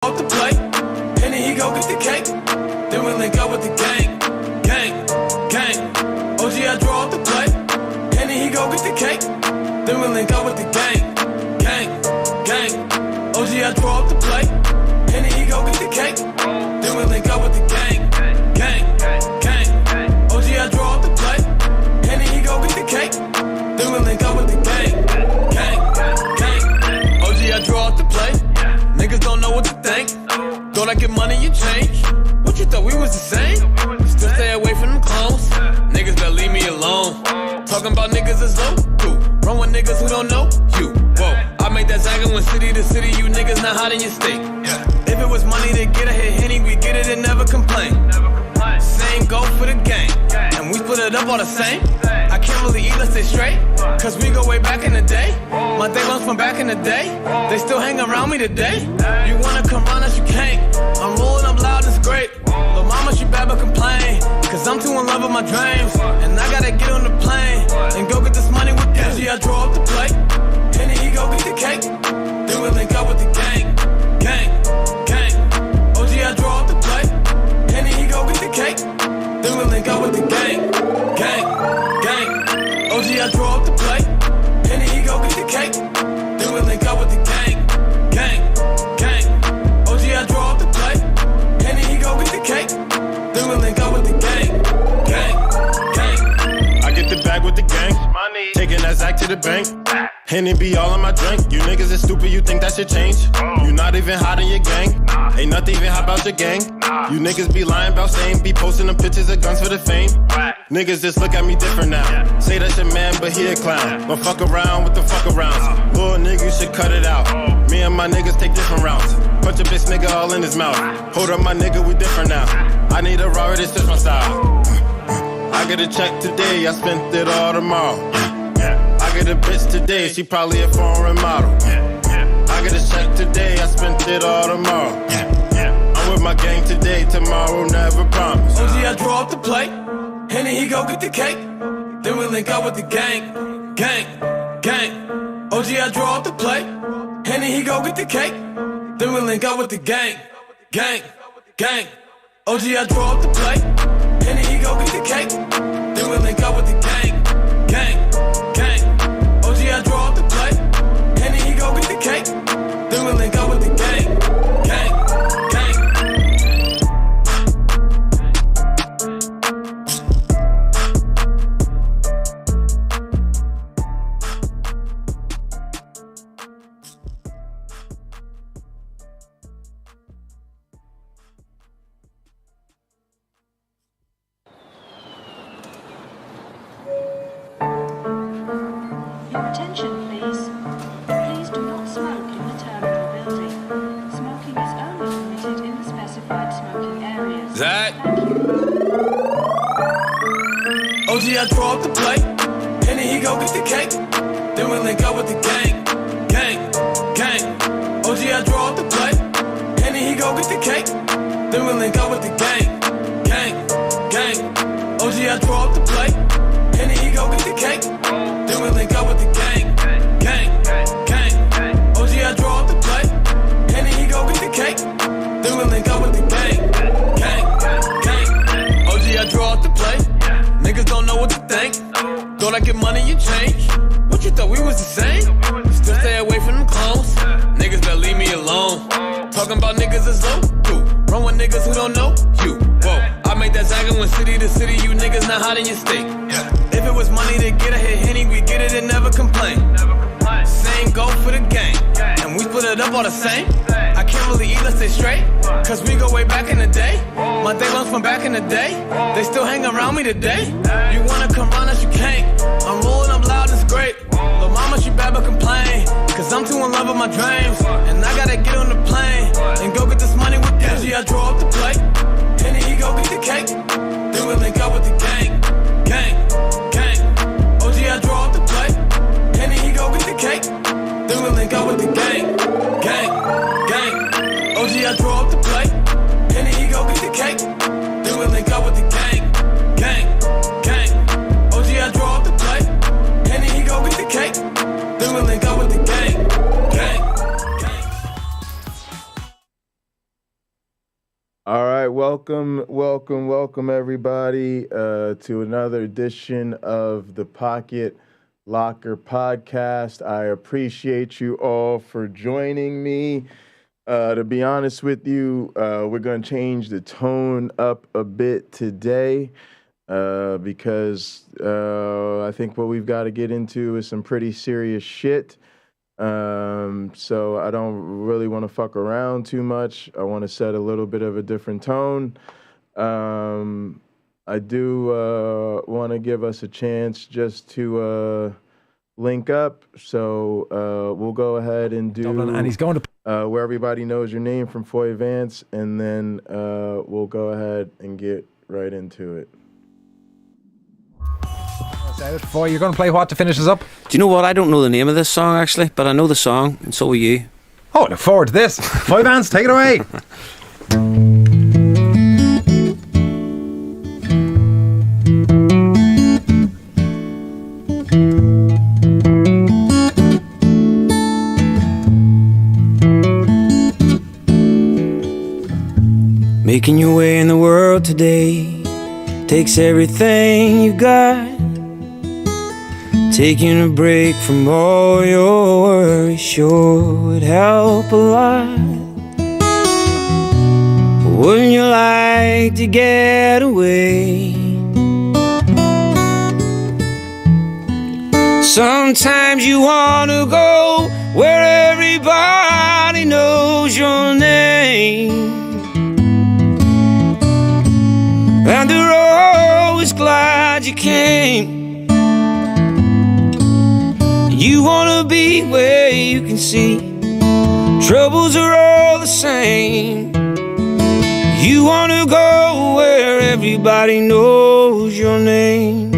off the plate, and then he go get the cake. Then we link up with the gang, gang, gang. OG, I draw off the plate, and then he go get the cake. Then we link up with the gang, gang, gang. OG, I draw off the plate, and then he go get the cake. Then we link up with the gang, gang, gang. OG, I draw off the plate, and then he go get the cake. Then we link up with the gang, gang, gang. OG, I draw off the plate. Niggas don't know what to think. Thought I get money, you change. What you thought we was the same? Still stay away from them clones. Niggas better leave me alone. Talking about niggas is low. Run with niggas who don't know you. Whoa, I made that zagging when city to city. You niggas not hot in your state. If it was money to get a hit Henny, we get it and never complain. Same go for the gang, and we split it up all the same. I can't really eat, let's stay straight, cause we go way back in the day. My day ones from back in the day, they still hang around me today. You wanna come round us, you can't. I'm rolling up loud, it's great. Lil' mama, she bad but complain, cause I'm too in love with my dreams. And I gotta get on the plane, and go get this money with cash. I draw up the plate, and then he go get the cake. Then we link up with the gang, gang, gang. OG, I draw up the plate, and then he go get the cake. Then we link up with the gang, gang, gang. OG, I draw up the plate, and then he go get the cake. Then we link up with the gang, gang, gang. OG, I draw up the plate, and then he go get the cake. Then we link up with the gang, gang, gang. I get the bag with the gang, taking that Zach to the bank. Henny be all in my drink. You niggas is stupid, you think that should change? You not even hot in your gang. Ain't nothing even hot about your gang. You niggas be lying about same. Be posting them pictures of guns for the fame. Niggas just look at me different now. Say that's your man, but he a clown. Don't fuck around with the fuck arounds. Little nigga, you should cut it out. Me and my niggas take different routes. Punch a bitch nigga all in his mouth. Hold up my nigga, we different now. I need a Robert, this is my style. I get a check today, I spent it all tomorrow. I get a bitch today, she probably a foreign model. I get a check today, I spent it all tomorrow. I'm with my gang today, tomorrow never promise. OG, I draw up the plate, and then he go get the cake. Then we link up with the gang, gang, gang. OG, I draw up the plate, and then he go get the cake. Then we link up with the gang, gang, gang. OG, I draw up the plate, and then he go get the cake. Then we link up with the gang, gang, gang. OG, I draw up the plate, and then he go get the cake. Then we link up with the gang, gang, gang. Your attention, please. Please do not smoke in the terminal building. Smoking is only permitted in the specified smoking areas. Zach. Thank you. OG, I draw up the plate, and then he go get the cake. Then we link up with the gang, gang, gang. OG, I draw up the plate, and then he go get the cake. Then we link up with the gang, gang, gang. OG, I draw up the plate, and then he go get the cake. Then we link up with the gang, gang, gang. OG, I draw up the plate, and then he go get the cake. Then we link up with the gang, gang, gang. OG, I draw up the plate. Niggas don't know what to think. Thought I get money, you change. What you thought we was the same? Still stay away from them clones. Niggas better leave me alone. Talking about niggas is low. Run with niggas who don't know you. Whoa, I made that zagging when city to city. You niggas not hot in your state. If it was money to get a hit Henny, we get it and never complain. Same go for the gang, and we split it up all the same. I can't really eat, let's stay straight, cause we go way back in the day. My day ones from back in the day, they still hang around me today. You wanna come round us, you can't. I'm rolling up loud, it's great. Lil' mama, she bad but complain, cause I'm too in love with my dreams. And I gotta get on the plane, and go get this money with cash. I draw up the plate, and then he go get the cake. Then we link up with the gang, gang, gang. OG, I draw up the plate, and then he go get the cake. Then we link up with the gang, gang, gang. OG, I draw up the plate, and then he go get the cake. Then we link up with the gang, gang, gang. OG, I draw up the plate, and then he go get the cake. Then we link up with the gang, gang, gang. All right, welcome, everybody, to another edition of the Pocket Locker Podcast. I appreciate you all for joining me. To be honest with you, we're going to change the tone up a bit today because I think what we've got to get into is some pretty serious shit. So I don't really want to fuck around too much. I want to set a little bit of a different tone. I do want to give us a chance just to link up. So we'll go ahead and do Dublin, and he's going to where everybody knows your name from Foy Vance, and then we'll go ahead and get right into it. Foy, you're going to play what to finish us up? Do you know what? I don't know the name of this song, actually, but I know the song, and so will you. Oh, look forward to this. Foy Vance, take it away. Making your way in the world today takes everything you got. Taking a break from all your worries sure would help a lot. Wouldn't you like to get away? Sometimes you want to go where everybody knows your name, and they're always glad you came. You wanna be where you can see troubles are all the same. You wanna go where everybody knows your name.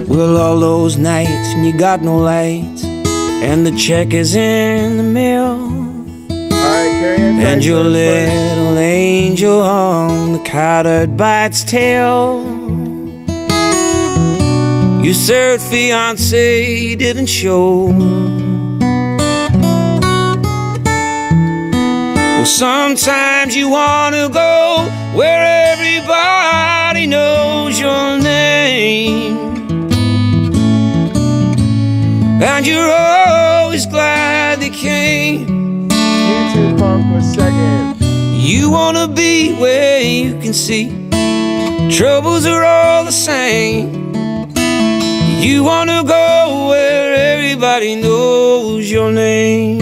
Well, all those nights when you got no lights and the check is in the mail, and your little angel on the countered by its tail. Your third fiancé didn't show. Well, sometimes you wanna go where everybody knows your name, and you're always glad they came. YouTube Punk was second. You wanna be where you can see troubles are all the same. You wanna go where everybody knows your name.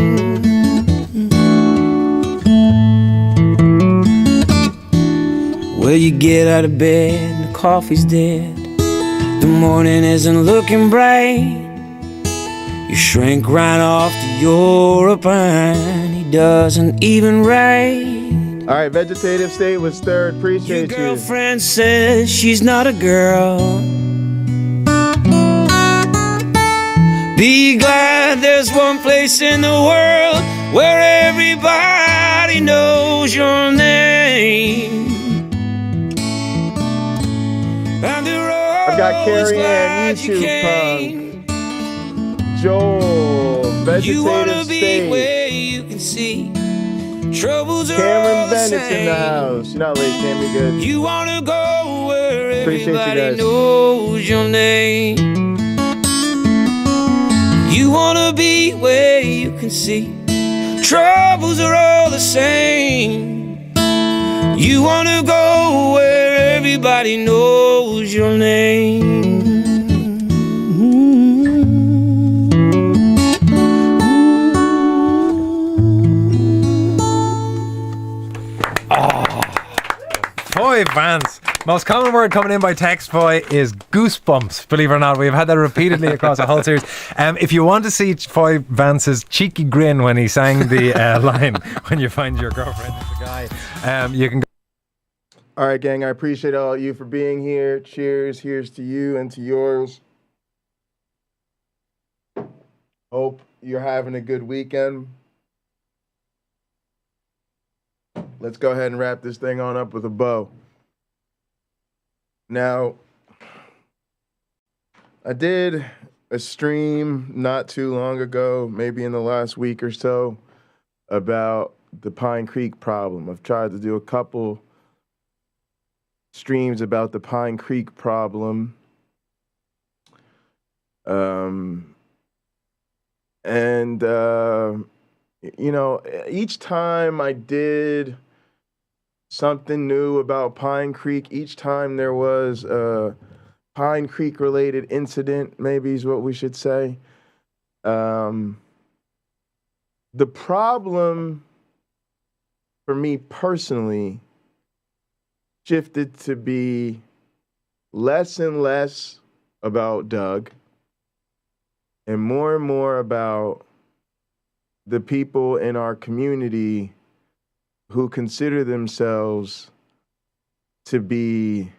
Well, you get out of bed and the coffee's dead. The morning isn't looking bright. You shrink right off to Europe and he doesn't even write. All right, Vegetative State was third. Appreciate Your girlfriend says she's not a girl. Be glad there's one place in the world where everybody knows your name. And they're I've got always Carrie glad Ann, you YouTube came. Joel, You wanna Vegetative be State. where you can see troubles are Cameron all the Bennett's in the same. house. You're not late, Cam. You good? You wanna go where Appreciate you everybody guys. knows your name. You wanna be where you can see troubles are all the same. You wanna go where everybody knows your name. Foy Vance. Most common word coming in by text, Foy, is goosebumps. Believe it or not, we've had that repeatedly across the whole series. If you want to see Foy Vance's cheeky grin when he sang the line, when you find your girlfriend is a guy, you can go. All right, gang. I appreciate all of you for being here. Cheers. Here's to you and to yours. Hope you're having a good weekend. Let's go ahead and wrap this thing on up with a bow. Now, I did a stream not too long ago, maybe in the last week or so, about the PineCreek problem. I've tried to do a couple streams about the PineCreek problem. You know, each time I did something new about PineCreek, each time there was a PineCreek related incident, maybe is what we should say. The problem for me personally shifted to be less and less about Doug and more about the people in our community who consider themselves to be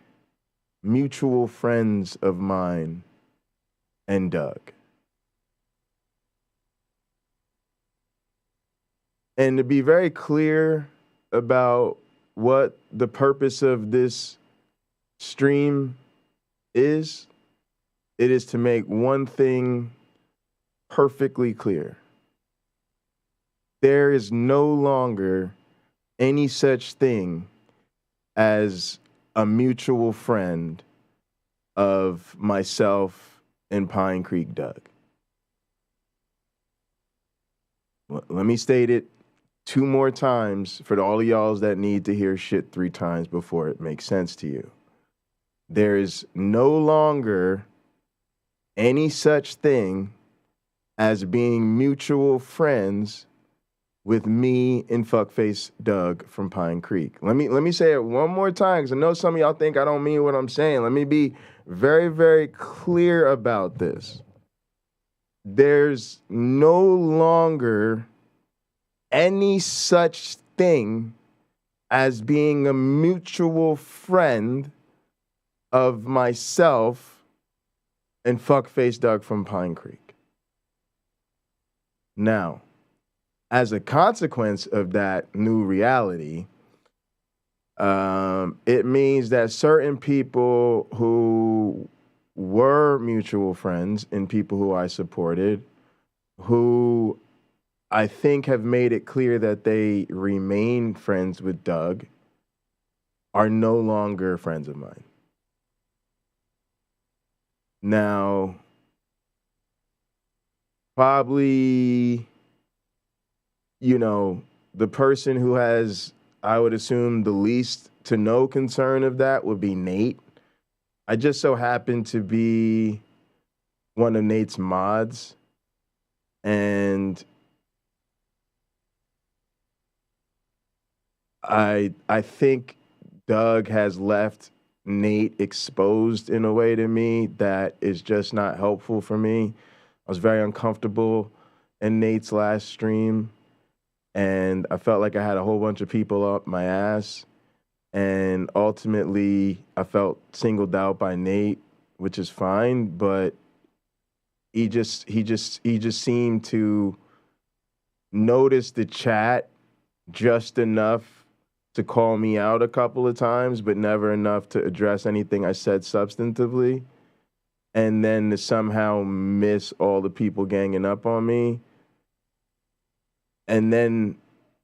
mutual friends of mine and Doug. And to be very clear about what the purpose of this stream is, it is to make one thing perfectly clear. There is no longer any such thing as a mutual friend of myself and PineCreek Doug. Let me state it 2 more times for all of y'all that need to hear shit 3 times before it makes sense to you. There is no longer any such thing as being mutual friends with me and Fuckface Doug from PineCreek. Let me say it one more time, because I know some of y'all think I don't mean what I'm saying. Let me be very, very clear about this. There's no longer any such thing as being a mutual friend of myself and Fuckface Doug from PineCreek. Now, as a consequence of that new reality, it means that certain people who were mutual friends and people who I supported, who I think have made it clear that they remain friends with Doug, are no longer friends of mine. Now, probably, you know, the person who has, I would assume, the least to no concern of that would be Nate. I just so happen to be one of Nate's mods, and I think Doug has left Nate exposed in a way to me that is just not helpful for me. I was very uncomfortable in Nate's last stream, and I felt like I had a whole bunch of people up my ass, and ultimately I felt singled out by Nate, which is fine, but he just seemed to notice the chat just enough to call me out a couple of times, but never enough to address anything I said substantively, and then to somehow miss all the people ganging up on me, and then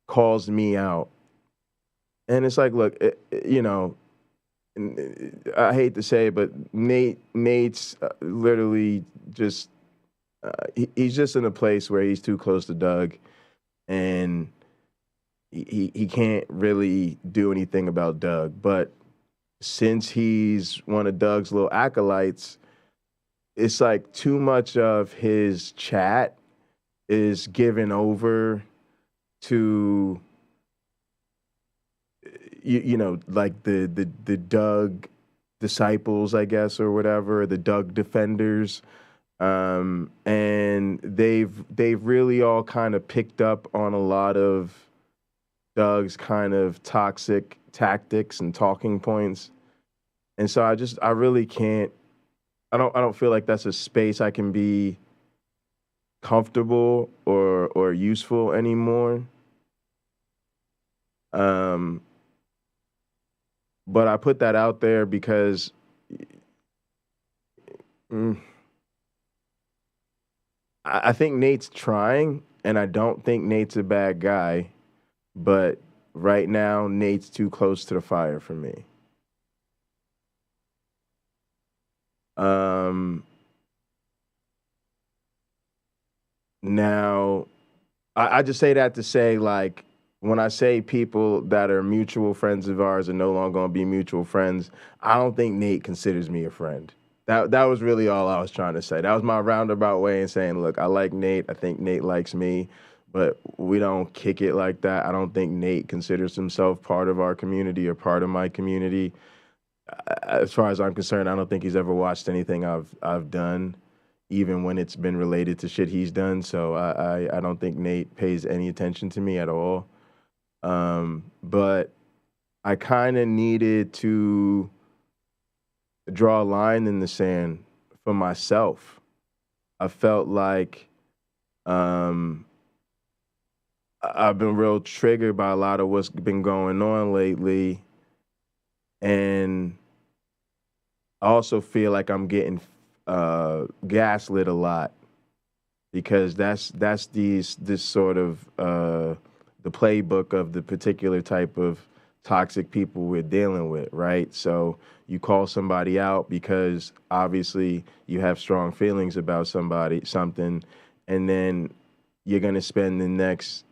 calls me out. And it's like, look, you know, I hate to say it, but Nate's literally just, he's just in a place where he's too close to Doug, and he can't really do anything about Doug. But since he's one of Doug's little acolytes, it's like too much of his chat is given over to, you know, like the Doug disciples, I guess, or whatever, the Doug defenders. And they've really all kind of picked up on a lot of Doug's kind of toxic tactics and talking points. And so I really can't, I don't feel like that's a space I can be comfortable or useful anymore. But I put that out there because I think Nate's trying, and I don't think Nate's a bad guy. But right now, Nate's too close to the fire for me. Now, I just say that to say, like, when I say people that are mutual friends of ours are no longer going to be mutual friends, I don't think Nate considers me a friend. That was really all I was trying to say. That was my roundabout way in saying, look, I like Nate. I think Nate likes me, but we don't kick it like that. I don't think Nate considers himself part of our community or part of my community. As far as I'm concerned, I don't think he's ever watched anything I've done, even when it's been related to shit he's done. So I don't think Nate pays any attention to me at all. But I kind of needed to draw a line in the sand for myself. I felt like I've been real triggered by a lot of what's been going on lately. And I also feel like I'm getting gaslit a lot, because that's this sort of the playbook of the particular type of toxic people we're dealing with, right? So you call somebody out because obviously you have strong feelings about something, and then you're gonna spend the next,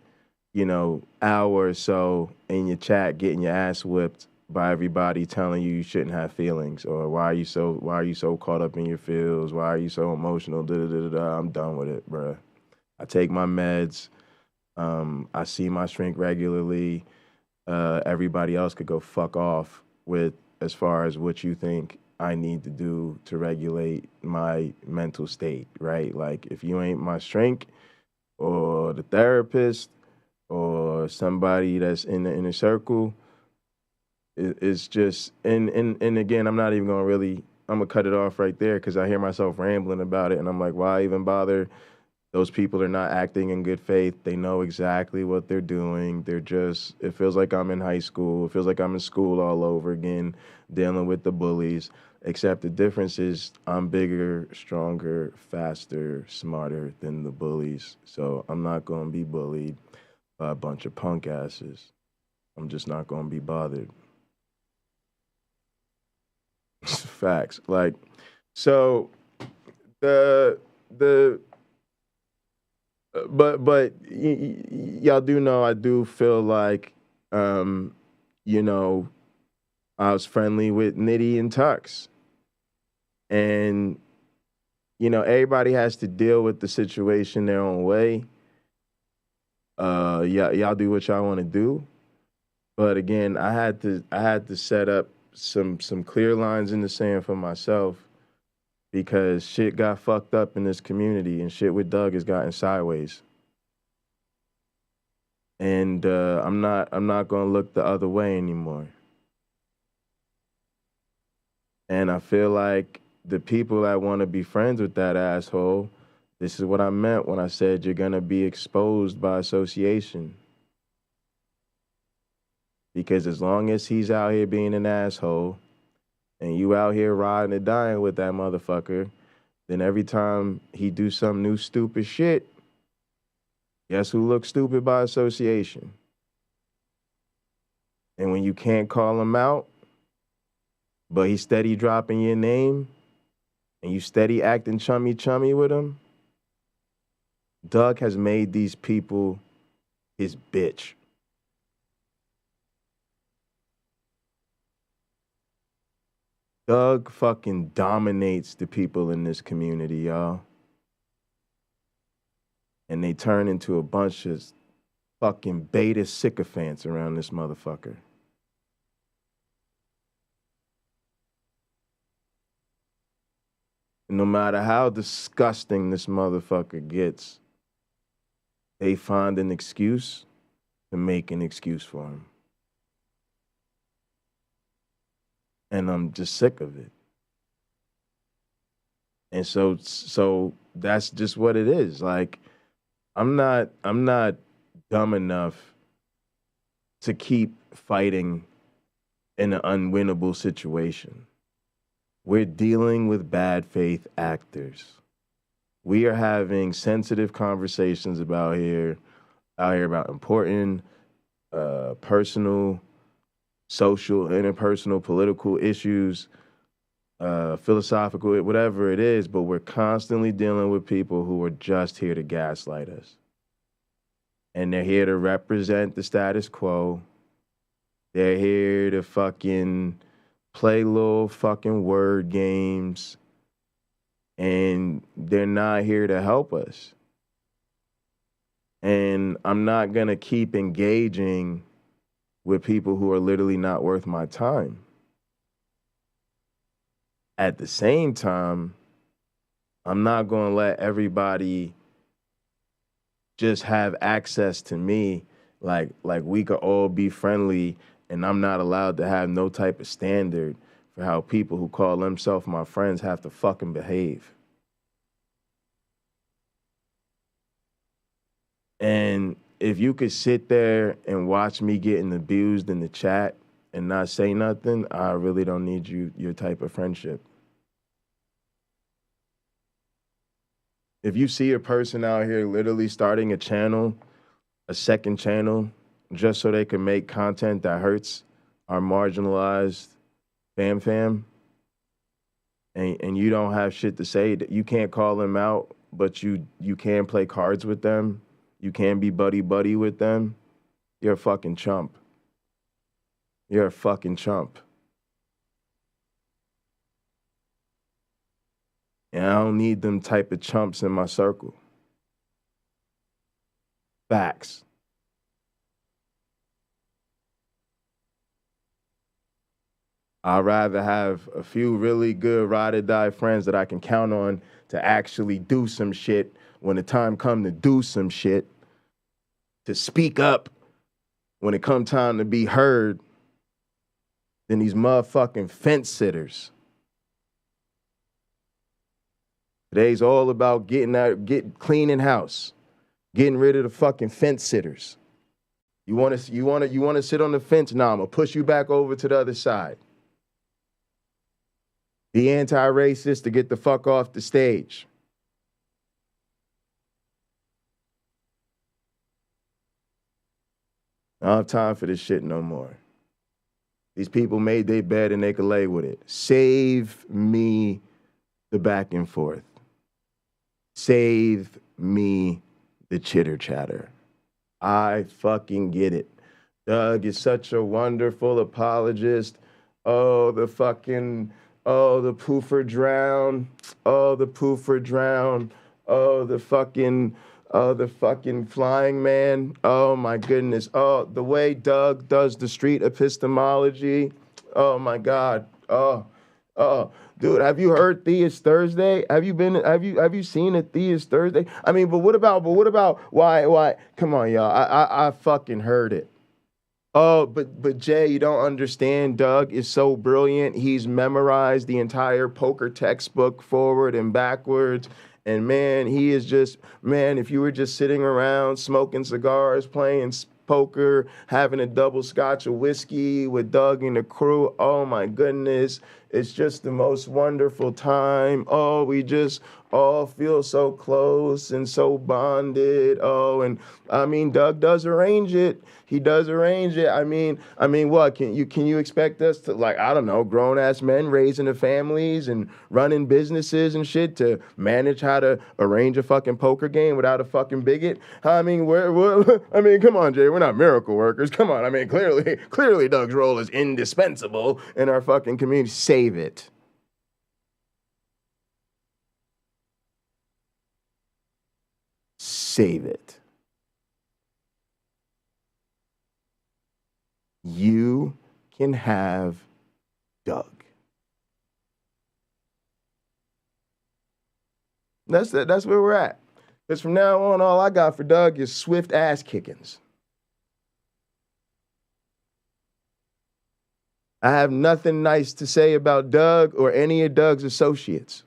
hour or so in your chat getting your ass whipped by everybody telling you shouldn't have feelings, or why are you so caught up in your feels? Why are you so emotional? I'm done with it, bruh. I take my meds. I see my shrink regularly. Everybody else could go fuck off with as far as what you think I need to do to regulate my mental state, right? Like, if you ain't my shrink or the therapist or somebody that's in the inner circle, it's just, and again, I'm not even I'm gonna cut it off right there, because I hear myself rambling about it, and I'm like, why even bother? Those people are not acting in good faith. They know exactly what they're doing. It feels like I'm in high school. It feels like I'm in school all over again, dealing with the bullies, except the difference is I'm bigger, stronger, faster, smarter than the bullies. So I'm not gonna be bullied by a bunch of punk asses. I'm just not gonna be bothered. Facts. Like, so but y'all do know I do feel like, I was friendly with Nitty and Tux, and everybody has to deal with the situation their own way. Y'all do what y'all want to do, but again, I had to set up some clear lines in the sand for myself, because shit got fucked up in this community, and shit with Doug has gotten sideways. And I'm not gonna look the other way anymore. And I feel like the people that want to be friends with that asshole, this is what I meant when I said you're gonna be exposed by association. Because as long as he's out here being an asshole, and you out here riding and dying with that motherfucker, then every time he do some new stupid shit, guess who looks stupid by association? And when you can't call him out, but he's steady dropping your name, and you steady acting chummy with him, Doug has made these people his bitch. Doug fucking dominates the people in this community, y'all. And they turn into a bunch of fucking beta sycophants around this motherfucker. And no matter how disgusting this motherfucker gets, they find an excuse to make an excuse for him. And I'm just sick of it. And so that's just what it is. Like, I'm not dumb enough to keep fighting in an unwinnable situation. We're dealing with bad faith actors. We are having sensitive conversations out here about important personal, social, interpersonal, political issues, philosophical, whatever it is, but we're constantly dealing with people who are just here to gaslight us. And they're here to represent the status quo. They're here to fucking play little fucking word games. And they're not here to help us. And I'm not going to keep engaging with people who are literally not worth my time. At the same time, I'm not going to let everybody just have access to me like we could all be friendly and I'm not allowed to have no type of standard for how people who call themselves my friends have to fucking behave. And if you could sit there and watch me getting abused in the chat and not say nothing, I really don't need your type of friendship. If you see a person out here literally starting a channel, a second channel, just so they can make content that hurts our marginalized fam, and you don't have shit to say, that you can't call them out, but you can play cards with them, you can be buddy with them, you're a fucking chump. You're a fucking chump. And I don't need them type of chumps in my circle. Facts. I'd rather have a few really good ride or die friends that I can count on to actually do some shit when the time come to do some shit, to speak up when it come time to be heard, than these motherfucking fence sitters. Today's all about cleaning house, getting rid of the fucking fence sitters. You want to sit on the fence? Nah, I'm gonna push you back over to the other side. Be anti-racist to get the fuck off the stage. I don't have time for this shit no more. These people made their bed and they could lay with it. Save me the back and forth. Save me the chitter chatter. I fucking get it. Doug is such a wonderful apologist. Oh, the poofer drown. Oh, the poofer drown. Oh, the fucking flying man. Oh my goodness. Oh, the way Doug does the street epistemology. Oh my God. Oh. Dude, have you heard Theist Thursday? Have you seen a Theist Thursday? I mean, but what about why? Come on, y'all. I fucking heard it. Oh, but Jay, you don't understand. Doug is so brilliant. He's memorized the entire poker textbook forward and backwards. And man, he is just, man, if you were just sitting around smoking cigars, playing poker, having a double scotch of whiskey with Doug and the crew, oh my goodness, it's just the most wonderful time. Oh, we just all feel so close and so bonded. Oh, and I mean, Doug does arrange it. He does arrange it. I mean, what can you expect us to, like, I don't know, grown ass men raising their families and running businesses and shit to manage how to arrange a fucking poker game without a fucking bigot? I mean, come on, Jay, we're not miracle workers. Come on, I mean, clearly, Doug's role is indispensable in our fucking community. Save it. Save it. You can have Doug. That's where we're at. Because from now on, all I got for Doug is swift ass kickings. I have nothing nice to say about Doug or any of Doug's associates.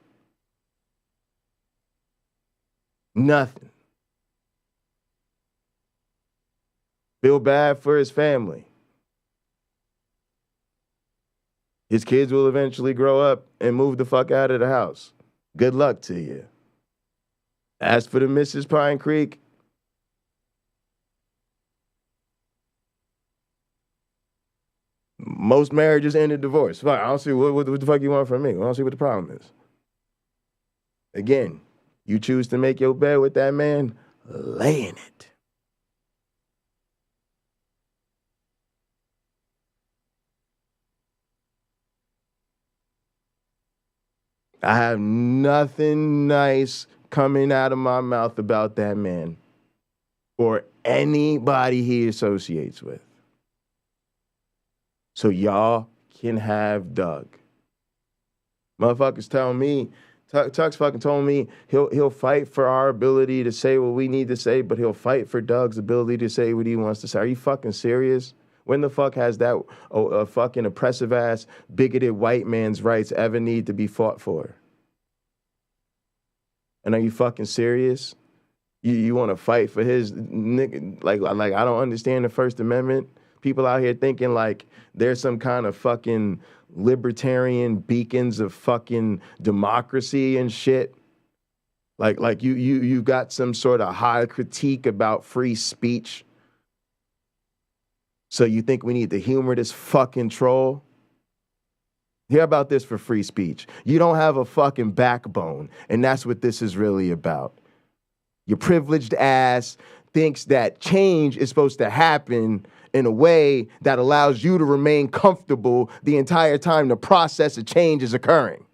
Nothing. Feel bad for his family. His kids will eventually grow up and move the fuck out of the house. Good luck to you. As for the Mrs. PineCreek, Most marriages end in divorce. Fuck, I don't see what the fuck you want from me. I don't see what the problem is. Again, you choose to make your bed with that man, lay in it. I have nothing nice coming out of my mouth about that man or anybody he associates with. So y'all can have Doug. Motherfuckers tell me, Tuck's fucking told me he'll fight for our ability to say what we need to say, but he'll fight for Doug's ability to say what he wants to say. Are you fucking serious? When the fuck has that fucking oppressive ass, bigoted white man's rights ever need to be fought for? And are you fucking serious? You want to fight for his nigga? Like I don't understand the First Amendment. People out here thinking like there's some kind of fucking libertarian beacons of fucking democracy and shit. Like you got some sort of high critique about free speech. So you think we need to humor this fucking troll? Hear about this for free speech. You don't have a fucking backbone, and that's what this is really about. Your privileged ass thinks that change is supposed to happen in a way that allows you to remain comfortable the entire time the process of change is occurring.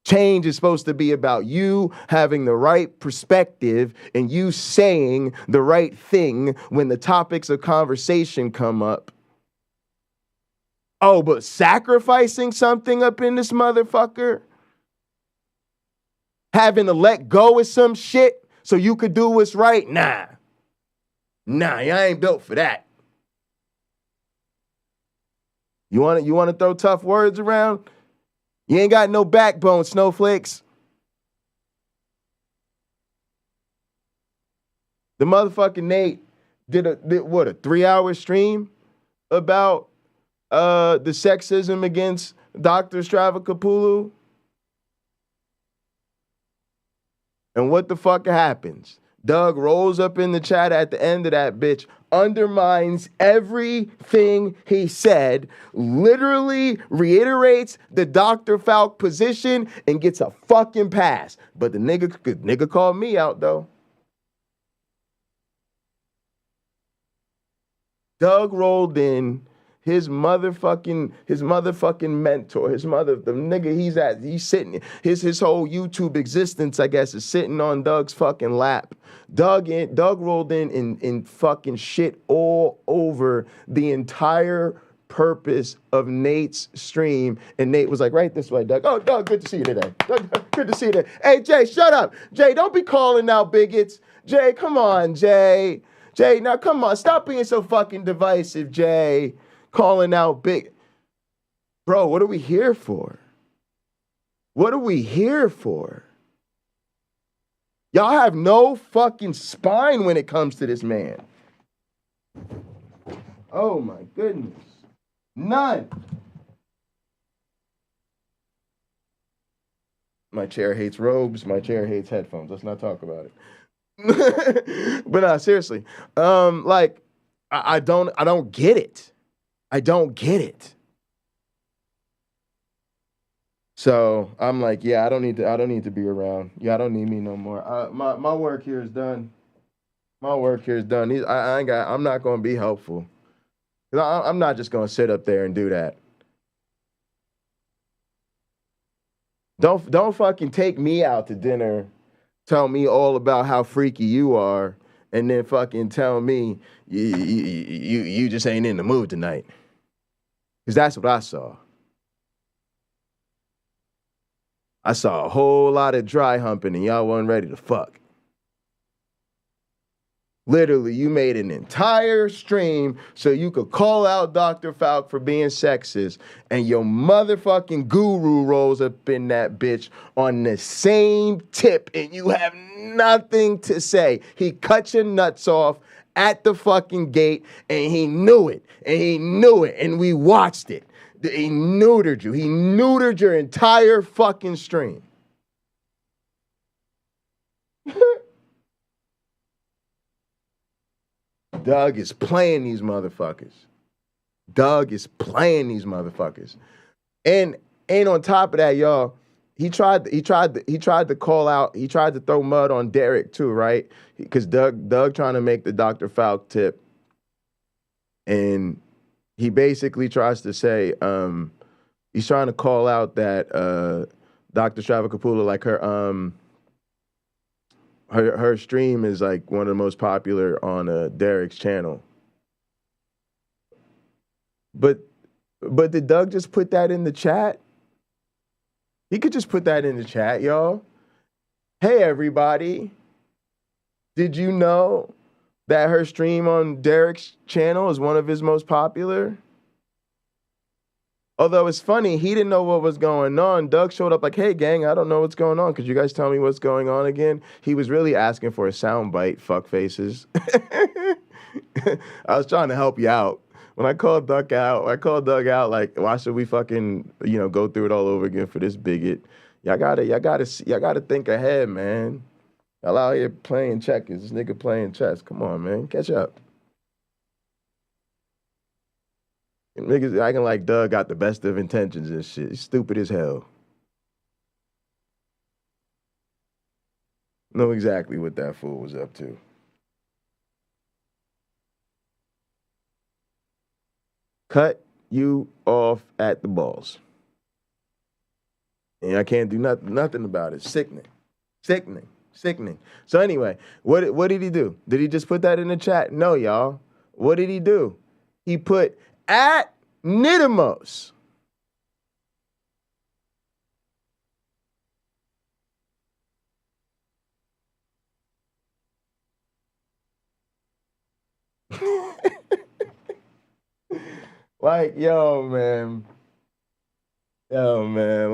Change is supposed to be about you having the right perspective and you saying the right thing when the topics of conversation come up. Oh, but sacrificing something up in this motherfucker? Having to let go of some shit so you could do what's right? Nah, I ain't built for that. You want to throw tough words around? You ain't got no backbone, snowflakes. The motherfucking Nate did a 3-hour stream about the sexism against Dr. Stravakapulu. And what the fuck happens? Doug rolls up in the chat at the end of that bitch, undermines everything he said, literally reiterates the Dr. Falk position, and gets a fucking pass. But the nigga called me out, though. Doug rolled in his motherfucking mentor, the nigga he's sitting, his whole YouTube existence, I guess, is sitting on Doug's fucking lap. Doug rolled in fucking shit all over the entire purpose of Nate's stream. And Nate was like, right this way, Doug. Oh, Doug, good to see you today. Doug, good to see you today. Hey, Jay, shut up. Jay, don't be calling out bigots. Jay, come on, Jay. Jay, now come on. Stop being so fucking divisive, Jay. Calling out big. Bro, what are we here for? What are we here for? Y'all have no fucking spine when it comes to this man. Oh my goodness. None. My chair hates robes. My chair hates headphones. Let's not talk about it. But no, seriously. I don't get it. I don't get it. So I'm like, yeah, I don't need to be around. Yeah, I don't need me no more. My work here is done. My work here is done. I'm not gonna be helpful. I'm not just gonna sit up there and do that. Don't fucking take me out to dinner, tell me all about how freaky you are, and then fucking tell me you just ain't in the mood tonight. Because that's what I saw. I saw a whole lot of dry humping and y'all wasn't ready to fuck. Literally, you made an entire stream so you could call out Dr. Falk for being sexist, and your motherfucking guru rolls up in that bitch on the same tip, and you have nothing to say. He cut your nuts off at the fucking gate, and he knew it, and we watched it. He neutered you. He neutered your entire fucking stream. Doug is playing these motherfuckers. Doug is playing these motherfuckers. And on top of that, y'all, he tried to call out, he tried to throw mud on Derek too, right? Because Doug trying to make the Dr. Falk tip. And he basically tries to say, he's trying to call out that Dr. Stravakopula, like her stream is like one of the most popular on Derek's channel. But did Doug just put that in the chat? He could just put that in the chat, y'all. Hey, everybody. Did you know that her stream on Derek's channel is one of his most popular? Although it's funny, he didn't know what was going on. Doug showed up like, hey, gang, I don't know what's going on. Could you guys tell me what's going on again? He was really asking for a soundbite, fuck faces. I was trying to help you out. When I called Doug out, like, why should we fucking, go through it all over again for this bigot? Y'all gotta think ahead, man. Y'all out here playing checkers. This nigga playing chess. Come on, man. Catch up. Niggas acting like Doug got the best of intentions and shit. He's stupid as hell. Know exactly what that fool was up to. Cut you off at the balls. And I can't do nothing about it. Sickening. So anyway, what did he do? Did he just put that in the chat? No, y'all. What did he do? He put at Nidamos. Like, yo, man,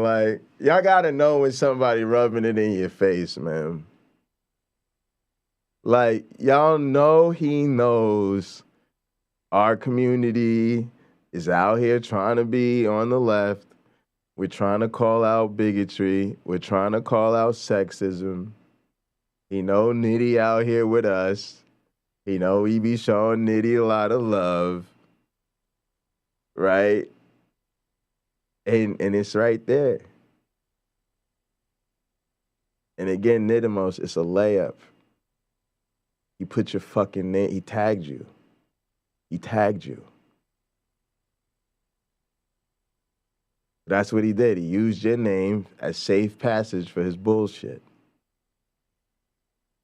like, y'all gotta know when somebody rubbing it in your face, man. Like, y'all know he knows our community is out here trying to be on the left. We're trying to call out bigotry. We're trying to call out sexism. He know Nitty out here with us. He know we be showing Nitty a lot of love. Right? And it's right there. And again, Nidamos, it's a layup. He put your fucking name, he tagged you. That's what he did. He used your name as safe passage for his bullshit.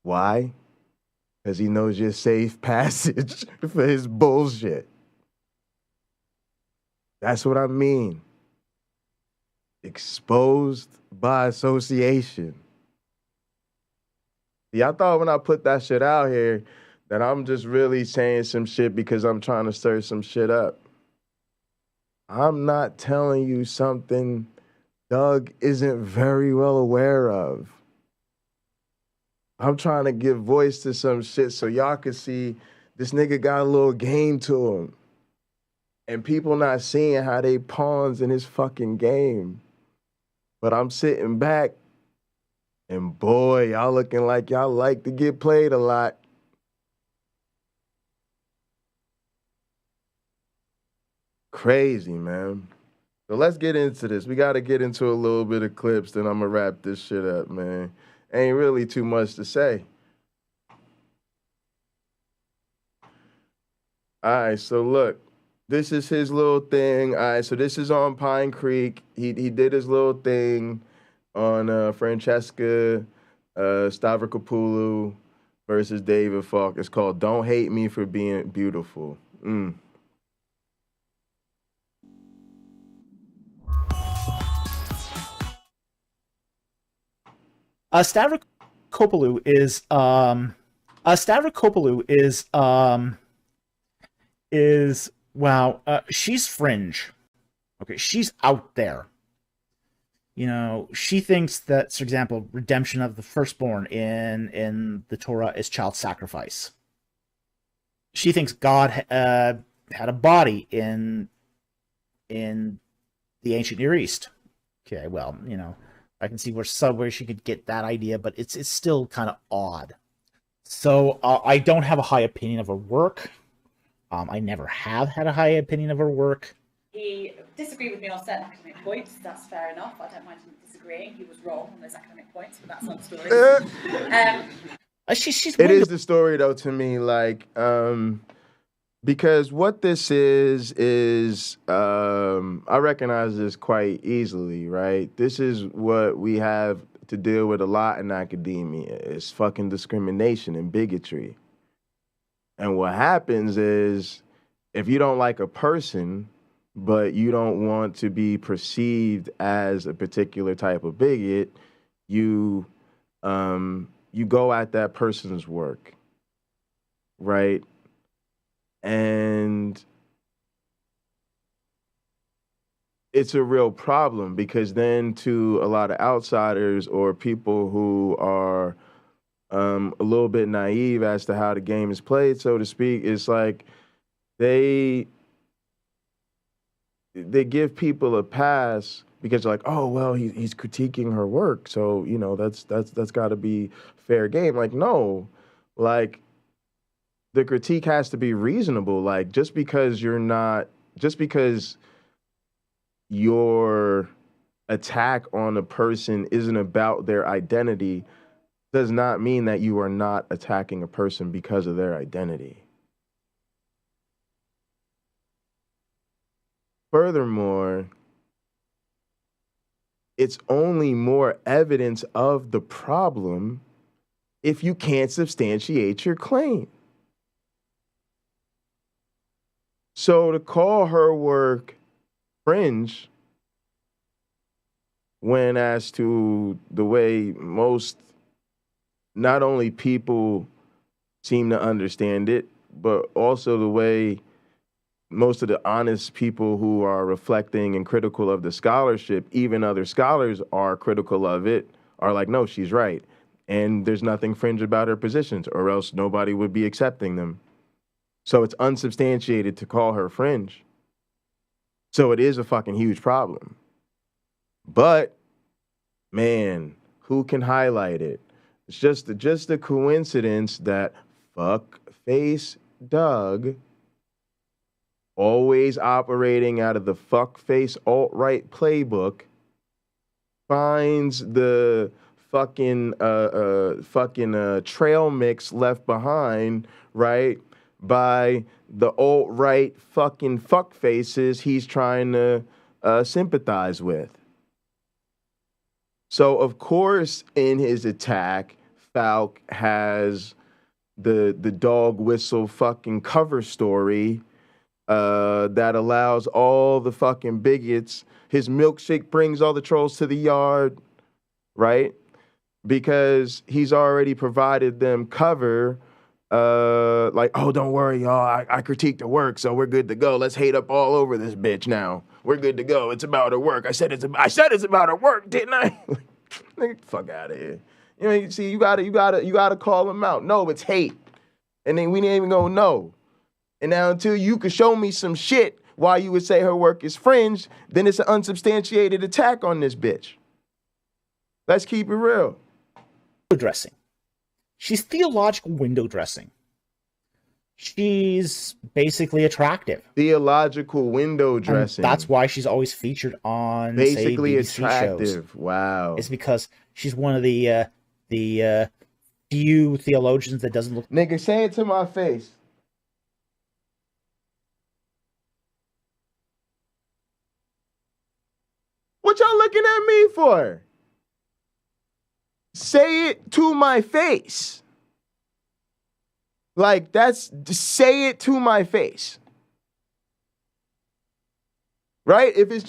Why? Because he knows you're safe passage for his bullshit. That's what I mean. Exposed by association. See, I thought when I put that shit out here that I'm just really saying some shit because I'm trying to stir some shit up. I'm not telling you something Doug isn't very well aware of. I'm trying to give voice to some shit so y'all can see this nigga got a little game to him. And people not seeing how they pawns in his fucking game. But I'm sitting back, and boy, y'all looking like y'all like to get played a lot. Crazy, man. So let's get into this. We got to get into a little bit of clips, then I'm going to wrap this shit up, man. Ain't really too much to say. All right, so look. This is his little thing. All right, so this is on PineCreek. He did his little thing on Francesca Stavrokopoulou versus David Falk. It's called Don't Hate Me for Being Beautiful. Stavrokopoulou is wow, she's fringe. Okay, she's out there. She thinks that, for example, redemption of the firstborn in the Torah is child sacrifice. She thinks God had a body in the ancient Near East. Okay, well, I can see where she could get that idea, but it's still kind of odd. So I don't have a high opinion of her work. I never have had a high opinion of her work. He disagreed with me on certain academic points. That's fair enough. I don't mind him disagreeing. He was wrong on those academic points, but that's not the story. It is the story though to me, like, because what this is I recognize this quite easily, right? This is what we have to deal with a lot in academia. It's fucking discrimination and bigotry. And what happens is, if you don't like a person, but you don't want to be perceived as a particular type of bigot, you go at that person's work, right? And it's a real problem, because then to a lot of outsiders or people who are a little bit naive as to how the game is played, so to speak, it's like they give people a pass because they're like, oh, well, he's critiquing her work, so, you know, that's got to be fair game. Like, no, like, the critique has to be reasonable. Like, just because your attack on a person isn't about their identity does not mean that you are not attacking a person because of their identity. Furthermore, it's only more evidence of the problem if you can't substantiate your claim. So to call her work fringe, when as to the way most, not only people seem to understand it, but also the way most of the honest people who are reflecting and critical of the scholarship, even other scholars are critical of it, are like, no, she's right. And there's nothing fringe about her positions, or else nobody would be accepting them. So it's unsubstantiated to call her fringe. So it is a fucking huge problem. But, man, who can highlight it? It's just a coincidence that fuckface Doug, always operating out of the fuckface alt-right playbook, finds the fucking trail mix left behind, right, by the alt-right fucking fuckfaces he's trying to sympathize with. So, of course, in his attack, Falk has the dog whistle fucking cover story that allows all the fucking bigots. His milkshake brings all the trolls to the yard, right? Because he's already provided them cover. Like, oh, don't worry, y'all. I critiqued the work, so we're good to go. Let's hate up all over this bitch now. We're good to go. It's about her work. I said it's about her work, didn't I? Nigga, fuck out of here. You know, see, you gotta call them out. No, it's hate, and then we ain't even gonna know. And now until you can show me some shit why you would say her work is fringe, then it's an unsubstantiated attack on this bitch. Let's keep it real. Dressing. She's theological window dressing. She's basically attractive. Theological window dressing. And that's why she's always featured on basically say, BBC attractive. Shows. Wow. It's because she's one of the few theologians that doesn't look. Nigga, say it to my face. What y'all looking at me for? Say it to my face. Like, say it to my face. Right? If it's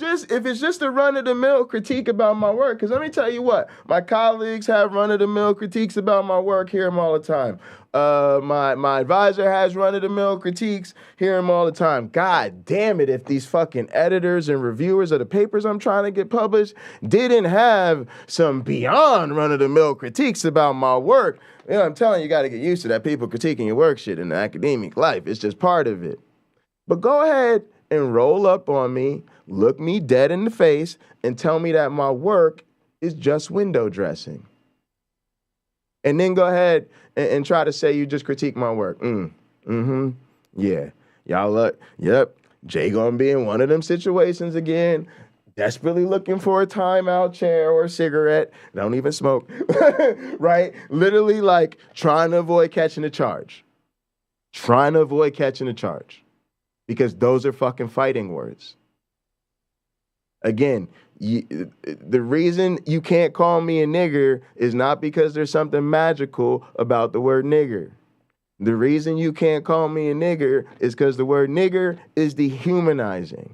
just a run-of-the-mill critique about my work, because let me tell you what, my colleagues have run-of-the-mill critiques about my work, hear them all the time. My advisor has run-of-the-mill critiques, hear them all the time. God damn it, if these fucking editors and reviewers of the papers I'm trying to get published didn't have some beyond run-of-the-mill critiques about my work. You know, I'm telling you, you got to get used to that people critiquing your work shit in the academic life. It's just part of it. But go ahead and roll up on me, look me dead in the face, and tell me that my work is just window dressing. and then go ahead and try to say you just critique my work. Yeah. Y'all look, yep. Jay gonna be in one of them situations again, desperately looking for a timeout chair or a cigarette. Don't even smoke, right? Literally like trying to avoid catching a charge. Trying to avoid catching a charge. Because those are fucking fighting words. Again, the reason you can't call me a nigger is not because there's something magical about the word nigger. The reason you can't call me a nigger is because the word nigger is dehumanizing.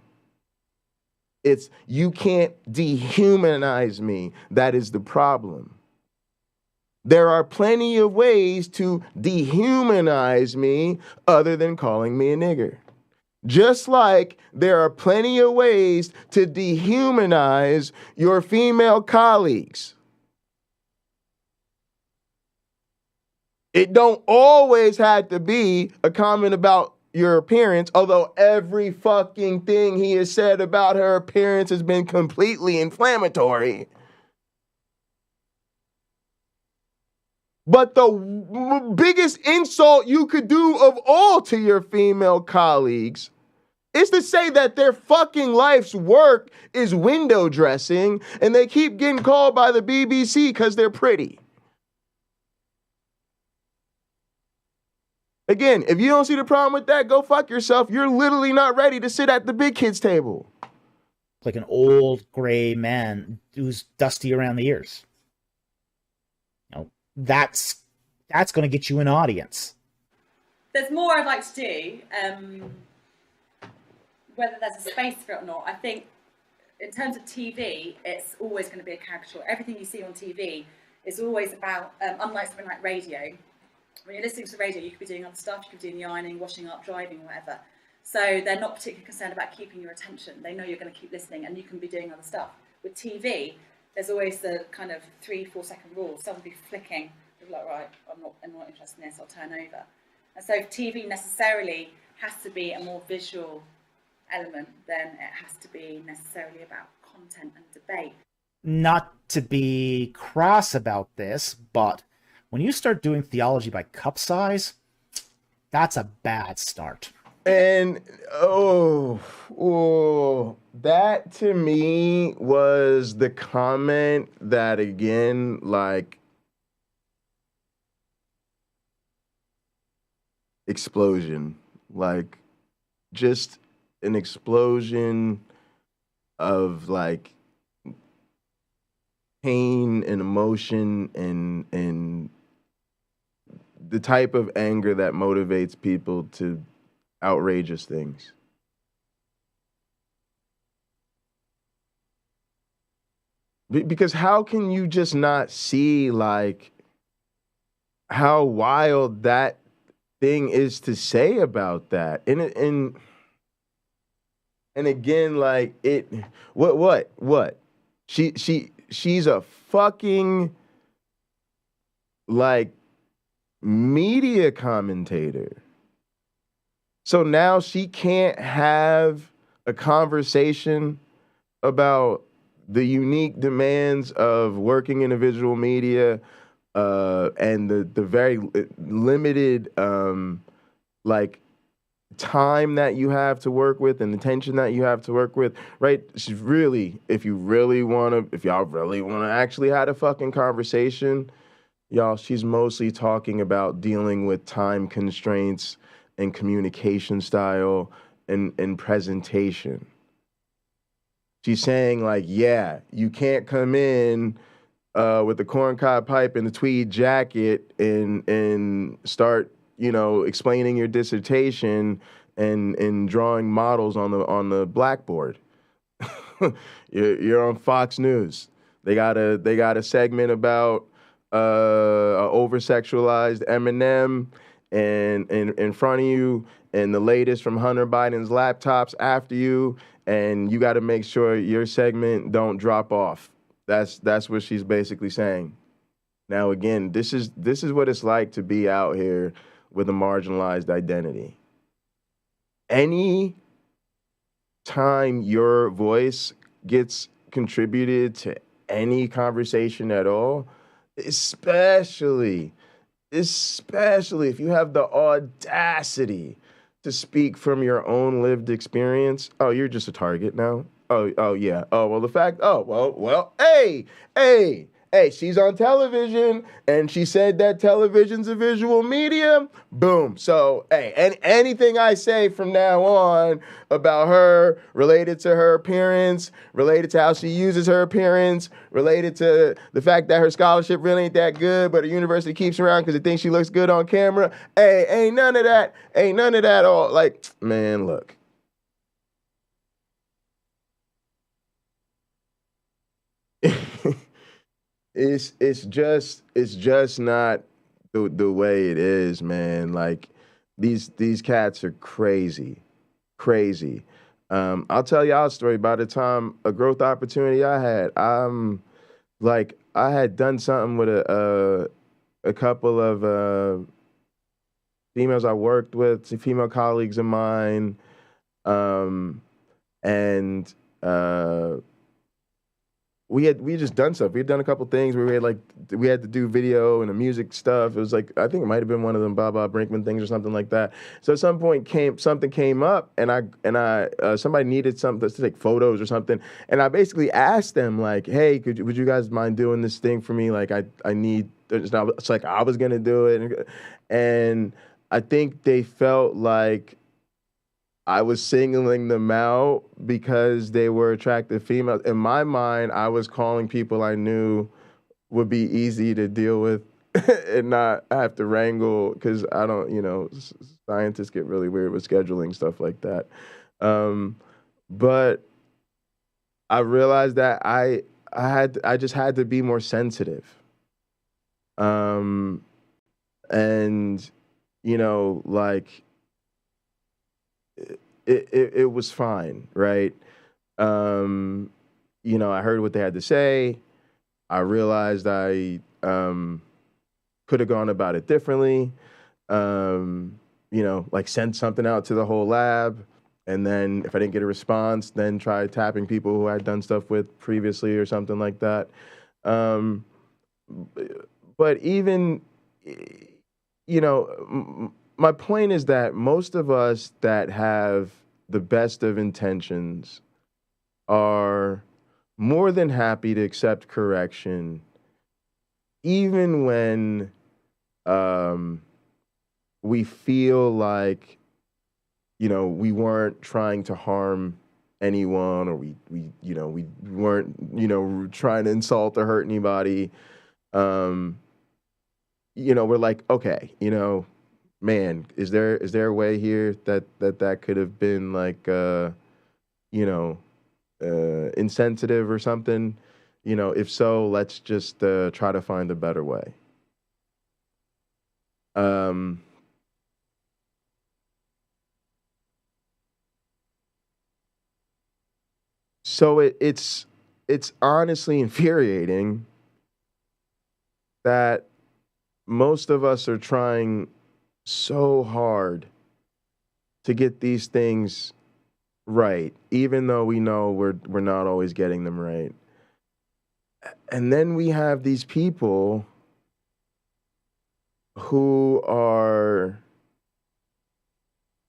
It's, you can't dehumanize me. That is the problem. There are plenty of ways to dehumanize me other than calling me a nigger. Just like there are plenty of ways to dehumanize your female colleagues. It don't always have to be a comment about your appearance, although every fucking thing he has said about her appearance has been completely inflammatory. But the biggest insult you could do of all to your female colleagues is to say that their fucking life's work is window dressing and they keep getting called by the BBC because they're pretty. Again, if you don't see the problem with that, go fuck yourself. You're literally not ready to sit at the big kids table. Like an old gray man who's dusty around the ears. You know, that's going to get you an audience. There's more I'd like to do. Whether there's a space for it or not, I think in terms of TV, it's always going to be a caricature. Everything you see on TV is always about, unlike something like radio. When you're listening to the radio, you could be doing other stuff. You could be doing the ironing, washing up, driving, whatever. So they're not particularly concerned about keeping your attention. They know you're going to keep listening and you can be doing other stuff. With TV, there's always the kind of 3-4 second rule. Someone will be flicking. You're like, right, I'm not interested in this, I'll turn over. And so TV necessarily has to be a more visual element than it has to be necessarily about content and debate. Not to be crass about this, but when you start doing theology by cup size, that's a bad start. And that to me was the comment that, again, like, explosion, like just an explosion of like pain and emotion and the type of anger that motivates people to outrageous things. Because how can you just not see like how wild that thing is to say about that? And again, like it, what? She's a fucking like media commentator. So now she can't have a conversation about the unique demands of working in a visual media and the very limited like time that you have to work with and attention that you have to work with, right? She's really, if y'all really want to actually have a fucking conversation, y'all, she's mostly talking about dealing with time constraints and communication style and presentation. She's saying like, yeah, you can't come in with the corncob pipe and the tweed jacket and start, explaining your dissertation and drawing models on the blackboard. You're on Fox News. They got a segment about a over-sexualized Eminem and in front of you, and the latest from Hunter Biden's laptops after you, and you got to make sure your segment don't drop off. That's what she's basically saying. Now, again, this is what it's like to be out here with a marginalized identity. Any time your voice gets contributed to any conversation at all, especially if you have the audacity to speak from your own lived experience. Oh, you're just a target now. Oh yeah. Oh well, the fact. Oh well. Hey, she's on television, and she said that television's a visual medium. Boom. So, hey, anything I say from now on about her, related to her appearance, related to how she uses her appearance, related to the fact that her scholarship really ain't that good, but her university keeps her around because it thinks she looks good on camera. Hey, ain't none of that. Ain't none of that all. Like, man, look. It's just not the way it is, man. Like these cats are crazy. I'll tell y'all a story. By the time a growth opportunity I had, I had done something with a couple of females I worked with, some female colleagues of mine, and we had just done stuff. We had done a couple things where we had to do video and the music stuff. It was like, I think it might have been one of them Bob Brinkman things or something like that. So at some point something came up, and somebody needed something to take photos or something, and I basically asked them like, hey, would you guys mind doing this thing for me? Like I need. It's like I was gonna do it, and I think they felt like I was singling them out because they were attractive females. In my mind, I was calling people I knew would be easy to deal with and not have to wrangle, because I don't, scientists get really weird with scheduling stuff like that. But I realized that I just had to be more sensitive. And, like, it was fine, right? I heard what they had to say. I realized I could have gone about it differently. Like sent something out to the whole lab, and then if I didn't get a response, then try tapping people who I'd done stuff with previously or something like that. But even, my point is that most of us that have the best of intentions are more than happy to accept correction, even when we feel like, we weren't trying to harm anyone, or we weren't, trying to insult or hurt anybody. We're like, okay, man, is there a way here that could have been like, insensitive or something? If so, let's just try to find a better way. So it's honestly infuriating that most of us are trying so hard to get these things right, even though we know we're not always getting them right. And then we have these people who are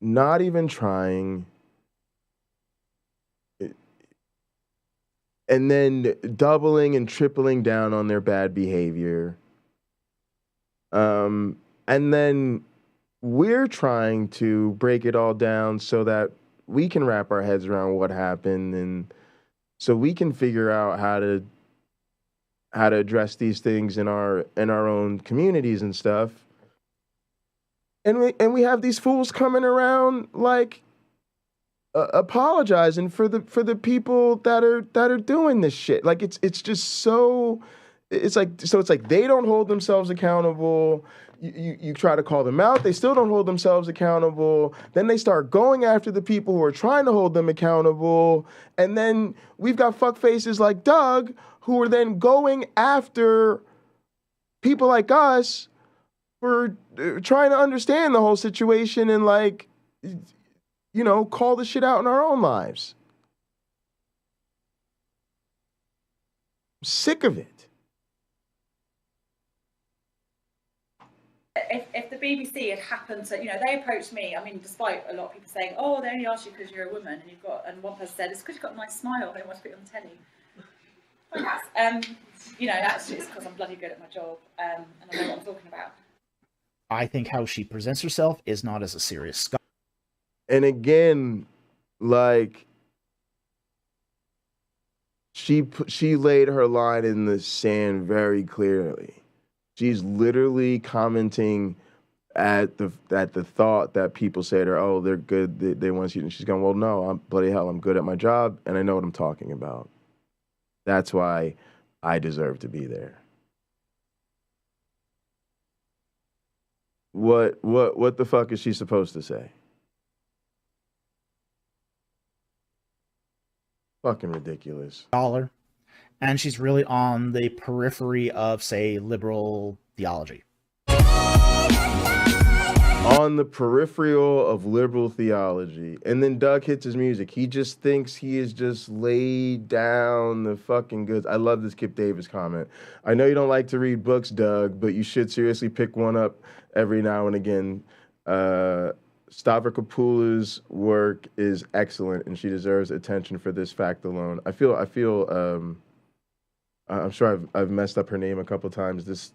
not even trying, and then doubling and tripling down on their bad behavior. And then we're trying to break it all down so that we can wrap our heads around what happened, and so we can figure out how to address these things in our own communities and stuff. And we have these fools coming around like apologizing for the people that are doing this shit. Like it's just so it's like they don't hold themselves accountable. You try to call them out, they still don't hold themselves accountable. Then they start going after the people who are trying to hold them accountable. And then we've got fuckfaces like Doug who are then going after people like us for trying to understand the whole situation and like, call the shit out in our own lives. I'm sick of it. if the BBC had happened to, they approached me. I mean, despite a lot of people saying, "Oh, they only asked you because you're a woman," and one person said, "It's because you've got a nice smile. They want to put you on the telly." Thanks. Actually, it's because I'm bloody good at my job, and I know what I'm talking about. I think how she presents herself is not as a serious scholar. And again, like, she laid her line in the sand very clearly. She's literally commenting at the thought that people say to her, "Oh, they're good. They want you." And she's going, "Well, no, I'm bloody hell. I'm good at my job, and I know what I'm talking about. That's why I deserve to be there." What the fuck is she supposed to say? Fucking ridiculous. And she's really on the periphery of, say, liberal theology. On the peripheral of liberal theology. And then Doug hits his music. He just thinks he is just laid down the fucking goods. I love this Kip Davis comment. "I know you don't like to read books, Doug, but you should seriously pick one up every now and again. Stavropoulos' work is excellent, and she deserves attention for this fact alone." I feel I'm sure I've messed up her name a couple times this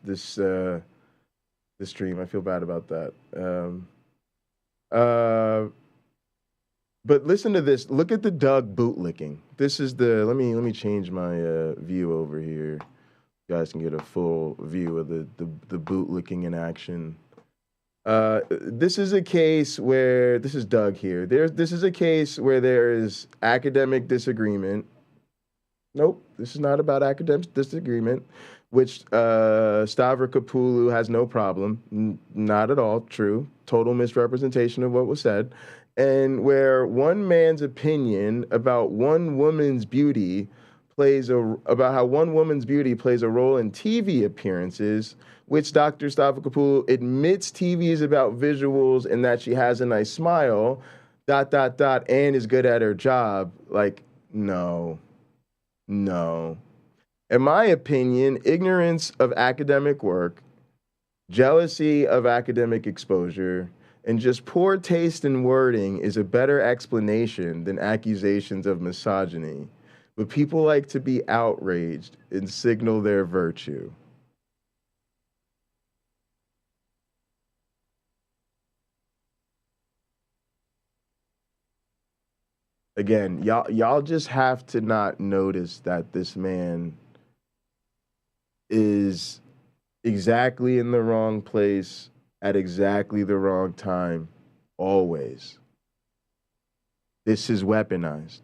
stream. I feel bad about that. But listen to this. Look at the Doug bootlicking. This is let me change my view over here. You guys can get a full view of the bootlicking in action. This is a case where, this is Doug here. This is a case where there is academic disagreement. Nope, this is not about academic disagreement, which Stavropoulou has no problem. Not at all true. Total misrepresentation of what was said. And where one man's opinion about one woman's beauty about how one woman's beauty plays a role in TV appearances, which Dr. Stavropoulou admits TV is about visuals and that she has a nice smile, ... and is good at her job. Like, no. In my opinion, ignorance of academic work, jealousy of academic exposure, and just poor taste in wording is a better explanation than accusations of misogyny. But people like to be outraged and signal their virtue. Again, y'all just have to not notice that this man is exactly in the wrong place at exactly the wrong time, always. This is weaponized.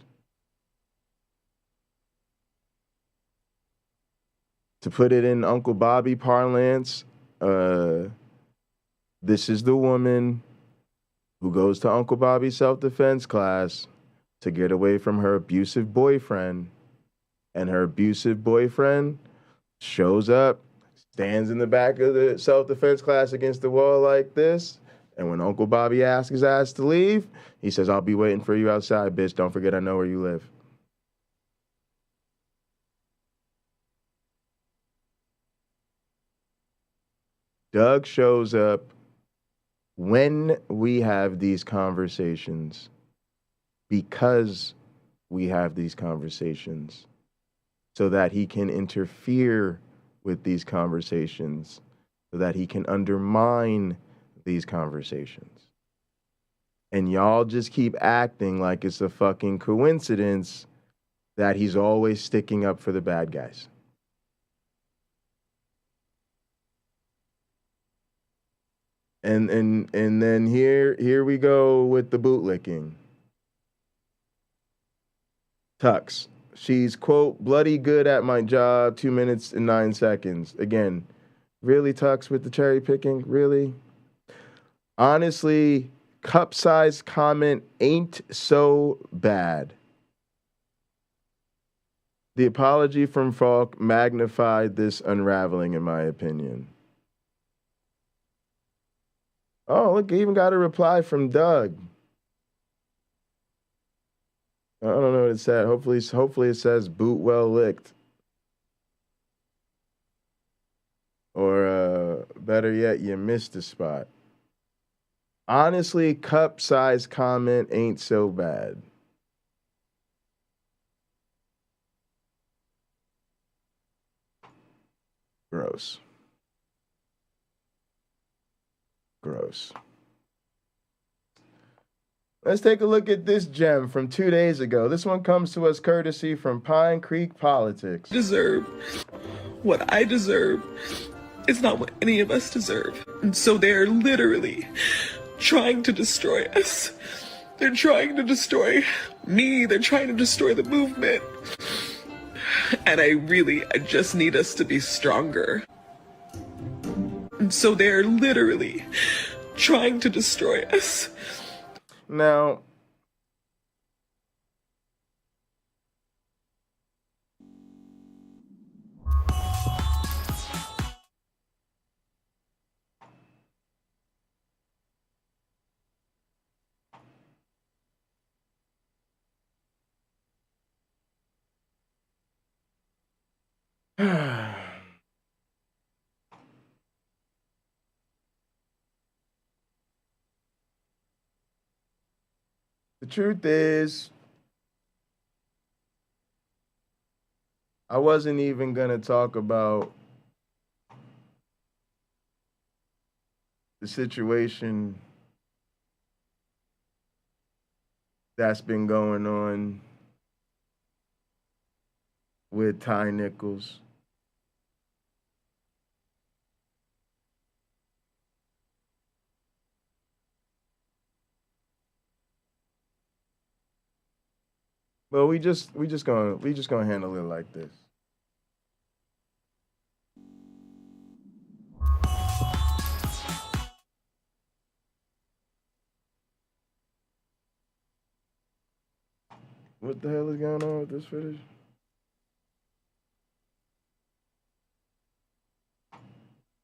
To put it in Uncle Bobby parlance, this is the woman who goes to Uncle Bobby's self-defense class to get away from her abusive boyfriend, and her abusive boyfriend shows up, stands in the back of the self-defense class against the wall like this, and when Uncle Bobby asks his ass to leave, he says, "I'll be waiting for you outside, bitch. Don't forget I know where you live." Doug shows up when we have these conversations, because we have these conversations, so that he can interfere with these conversations, so that he can undermine these conversations. And y'all just keep acting like it's a fucking coincidence that he's always sticking up for the bad guys. And then here we go with the bootlicking. Tux. She's, quote, bloody good at my job, 2 minutes and 9 seconds. Again, really, Tux, with the cherry picking? Really? Honestly, cup size comment ain't so bad. The apology from Falk magnified this unraveling, in my opinion. Oh, look, he even got a reply from Doug. I don't know what it said. Hopefully it says boot well licked. Or Better yet, you missed the spot. Honestly, cup-sized comment ain't so bad. Gross. Gross. Let's take a look at this gem from 2 days ago. This one comes to us courtesy from PineCreek Politics. Deserve what I deserve is not what any of us deserve. And so they're literally trying to destroy us. They're trying to destroy me. They're trying to destroy the movement. And I just need us to be stronger. And so they're literally trying to destroy us. Now, the truth is, I wasn't even going to talk about the situation that's been going on with Ty Nichols. But we just gonna handle it like this. What the hell is going on with this footage?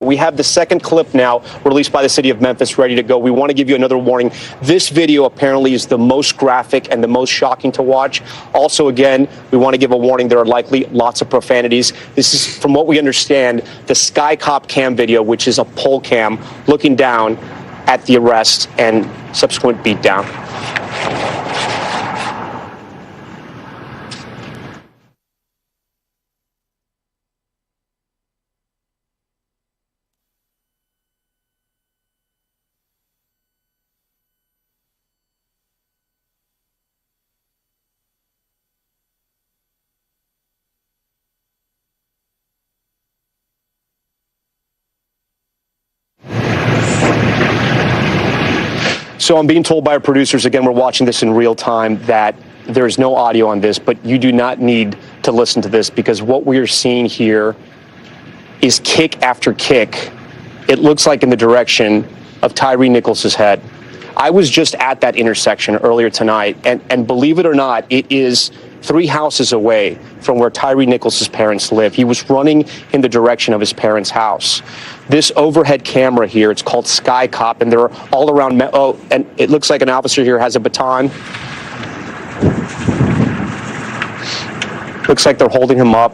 We have the second clip now released by the city of Memphis ready to go. We want to give you another warning. This video apparently is the most graphic and the most shocking to watch. Also, again, we want to give a warning. There are likely lots of profanities. This is, from what we understand, the Sky Cop cam video, which is a pole cam looking down at the arrest and subsequent beatdown. So I'm being told by our producers, again, we're watching this in real time, that there is no audio on this, but you do not need to listen to this because what we are seeing here is kick after kick. It looks like in the direction of Tyre Nichols' head. I was just at that intersection earlier tonight, and believe it or not, it is 3 houses away from where Tyre Nichols' parents live. He was running in the direction of his parents' house. This overhead camera here, it's called Sky Cop, and they're all around. Oh, and it looks like an officer here has a baton. Looks like they're holding him up.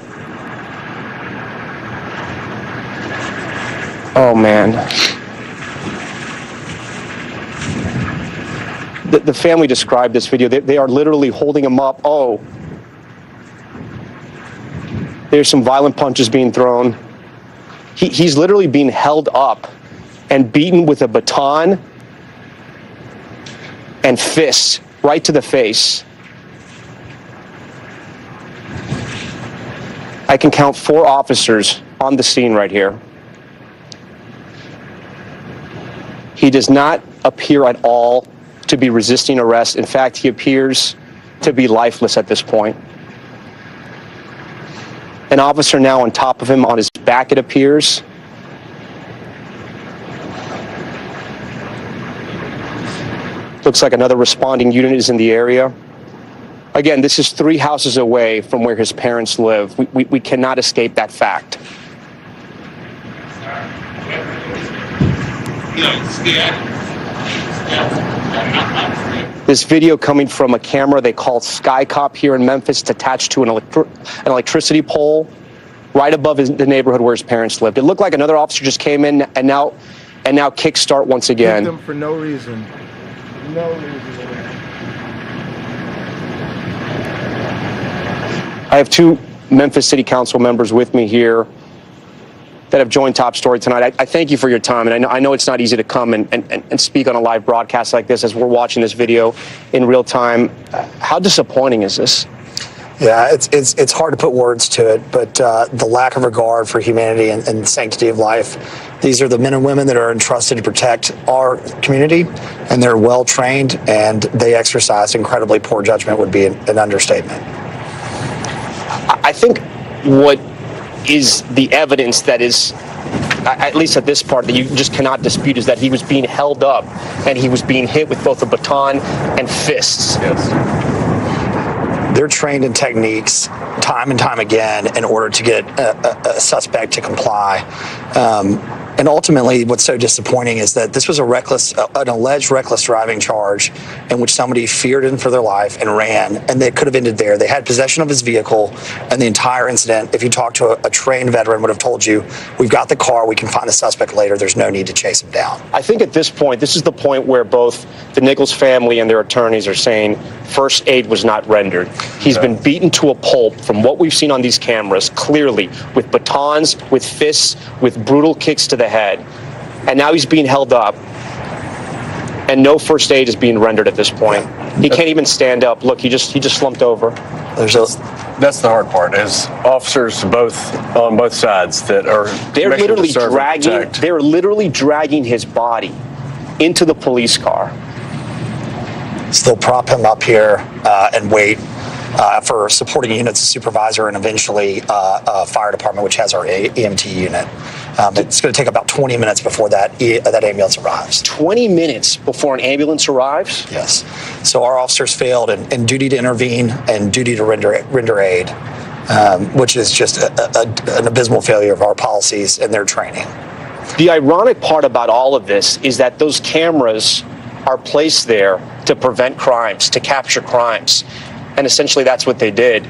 Oh, man. The family described this video. They are literally holding him up. Oh. There's some violent punches being thrown. He's literally being held up and beaten with a baton and fists right to the face. I can count 4 officers on the scene right here. He does not appear at all to be resisting arrest. In fact, he appears to be lifeless at this point. An officer now on top of him, on his back, it appears. Looks like another responding unit is in the area. Again, this is 3 houses away from where his parents live. We cannot escape that fact. This video coming from a camera they call Sky Cop here in Memphis. It's attached to an electricity pole. right above the neighborhood where his parents lived. It looked like another officer just came in and now kickstart once again. Hit them for no reason. No reason. I have two Memphis City Council members with me here that have joined Top Story tonight. I thank you for your time, and I know it's not easy to come and speak on a live broadcast like this as we're watching this video in real time. How disappointing is this? Yeah, it's hard to put words to it, but the lack of regard for humanity and the sanctity of life. These are the men and women that are entrusted to protect our community, and they're well trained, and they exercise incredibly poor judgment would be an understatement. I think what is the evidence that is, at least at this part, that you just cannot dispute, is that he was being held up and he was being hit with both a baton and fists. Yes. They're trained in techniques time and time again in order to get a suspect to comply. And ultimately, what's so disappointing is that this was an alleged reckless driving charge in which somebody feared him for their life and ran, and they could have ended there. They had possession of his vehicle, and the entire incident, if you talk to a trained veteran, would have told you, we've got the car, we can find the suspect later, there's no need to chase him down. I think at this point, this is the point where both the Nichols family and their attorneys are saying first aid was not rendered. He's been beaten to a pulp from what we've seen on these cameras, clearly, with batons, with fists, with brutal kicks to the head. And now he's being held up, and no first aid is being rendered at this point. He can't even stand up. Look, he just slumped over. That's the hard part, is officers on both sides that are they're literally dragging his body into the police car. So they'll prop him up here and wait for supporting units, a supervisor, and eventually a fire department, which has our EMT unit. It's going to take about 20 minutes before that ambulance arrives. 20 minutes before an ambulance arrives? Yes. So our officers failed in duty to intervene and duty to render aid, which is just an abysmal failure of our policies and their training. The ironic part about all of this is that those cameras are placed there to prevent crimes, to capture crimes. And essentially that's what they did.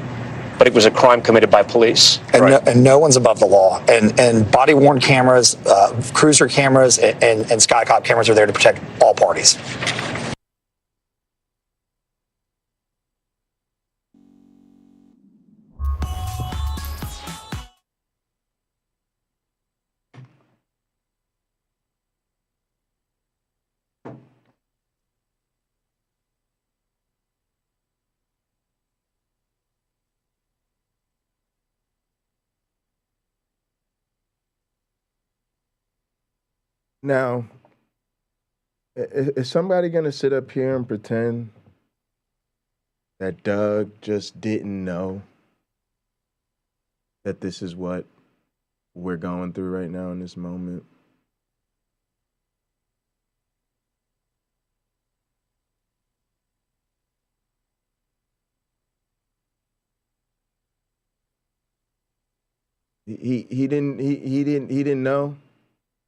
But it was a crime committed by police. And no one's above the law. And body-worn cameras, cruiser cameras, and Skycop cameras are there to protect all parties. Now, is somebody going to sit up here and pretend that Doug just didn't know that this is what we're going through right now in this moment? He didn't know.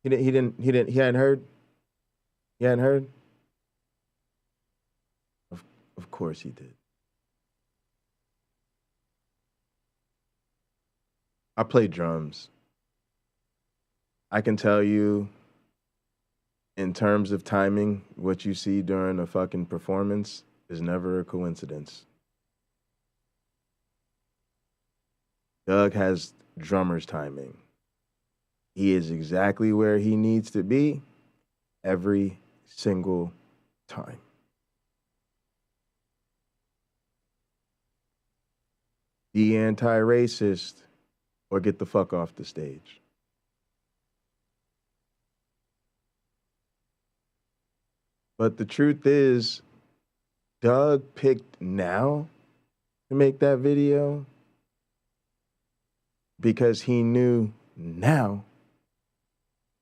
He hadn't heard. He hadn't heard. Of course he did. I play drums. I can tell you, in terms of timing, what you see during a fucking performance is never a coincidence. Doug has drummer's timing. He is exactly where he needs to be every single time. Be anti-racist or get the fuck off the stage. But the truth is, Doug picked now to make that video because he knew now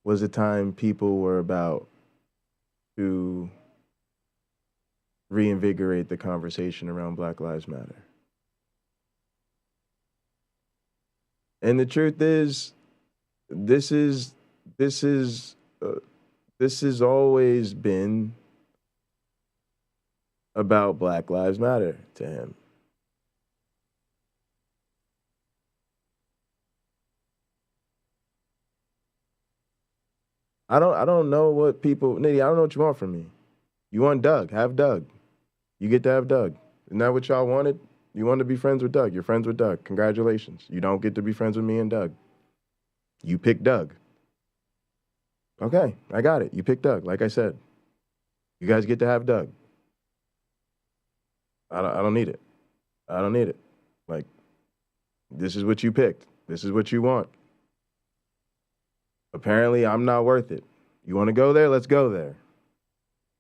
was the time people were about to reinvigorate the conversation around Black Lives Matter. And the truth is, this has always been about Black Lives Matter to him. I don't know what people, Nitty, I don't know what you want from me. You want Doug, have Doug. You get to have Doug. Isn't that what y'all wanted? You wanted to be friends with Doug. You're friends with Doug. Congratulations. You don't get to be friends with me and Doug. You pick Doug. Okay, I got it. You pick Doug, like I said. You guys get to have Doug. I don't need it. I don't need it. Like, this is what you picked. This is what you want. Apparently, I'm not worth it. You want to go there? Let's go there.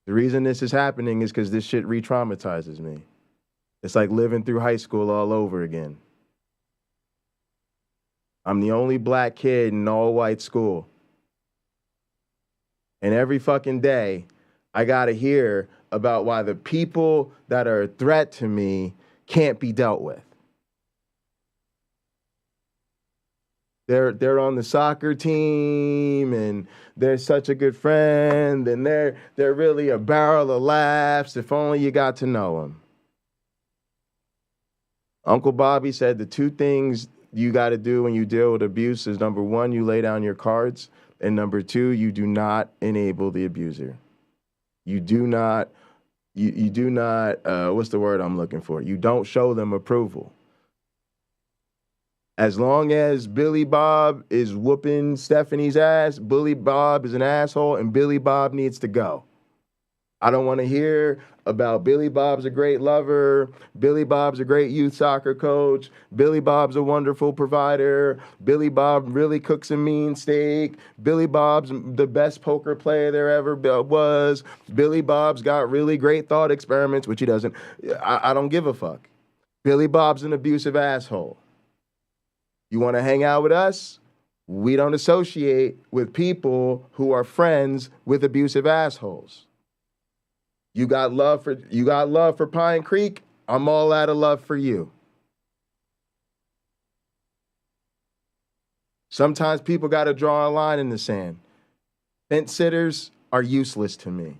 The reason this is happening is because this shit re-traumatizes me. It's like living through high school all over again. I'm the only black kid in an all-white school. And every fucking day, I gotta hear about why the people that are a threat to me can't be dealt with. They're on the soccer team and they're such a good friend and they're really a barrel of laughs if only you got to know them. Uncle Bobby said the two things you got to do when you deal with abuse is number one, you lay down your cards, and number two, you do not enable the abuser. You do not, what's the word I'm looking for? You don't show them approval. As long as Billy Bob is whooping Stephanie's ass, Billy Bob is an asshole and Billy Bob needs to go. I don't want to hear about Billy Bob's a great lover, Billy Bob's a great youth soccer coach, Billy Bob's a wonderful provider, Billy Bob really cooks a mean steak, Billy Bob's the best poker player there ever was, Billy Bob's got really great thought experiments, which he doesn't. I don't give a fuck. Billy Bob's an abusive asshole. You want to hang out with us? We don't associate with people who are friends with abusive assholes. You got love for PineCreek? I'm all out of love for you. Sometimes people got to draw a line in the sand. Fence sitters are useless to me.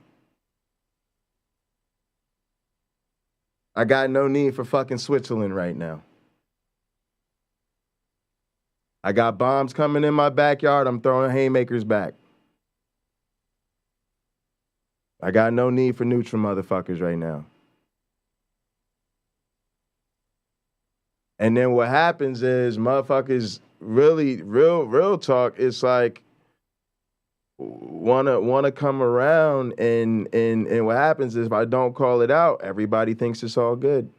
I got no need for fucking Switzerland right now. I got bombs coming in my backyard. I'm throwing haymakers back. I got no need for neutral motherfuckers right now. And then what happens is motherfuckers really, real talk, it's like wanna come around and what happens is if I don't call it out, everybody thinks it's all good.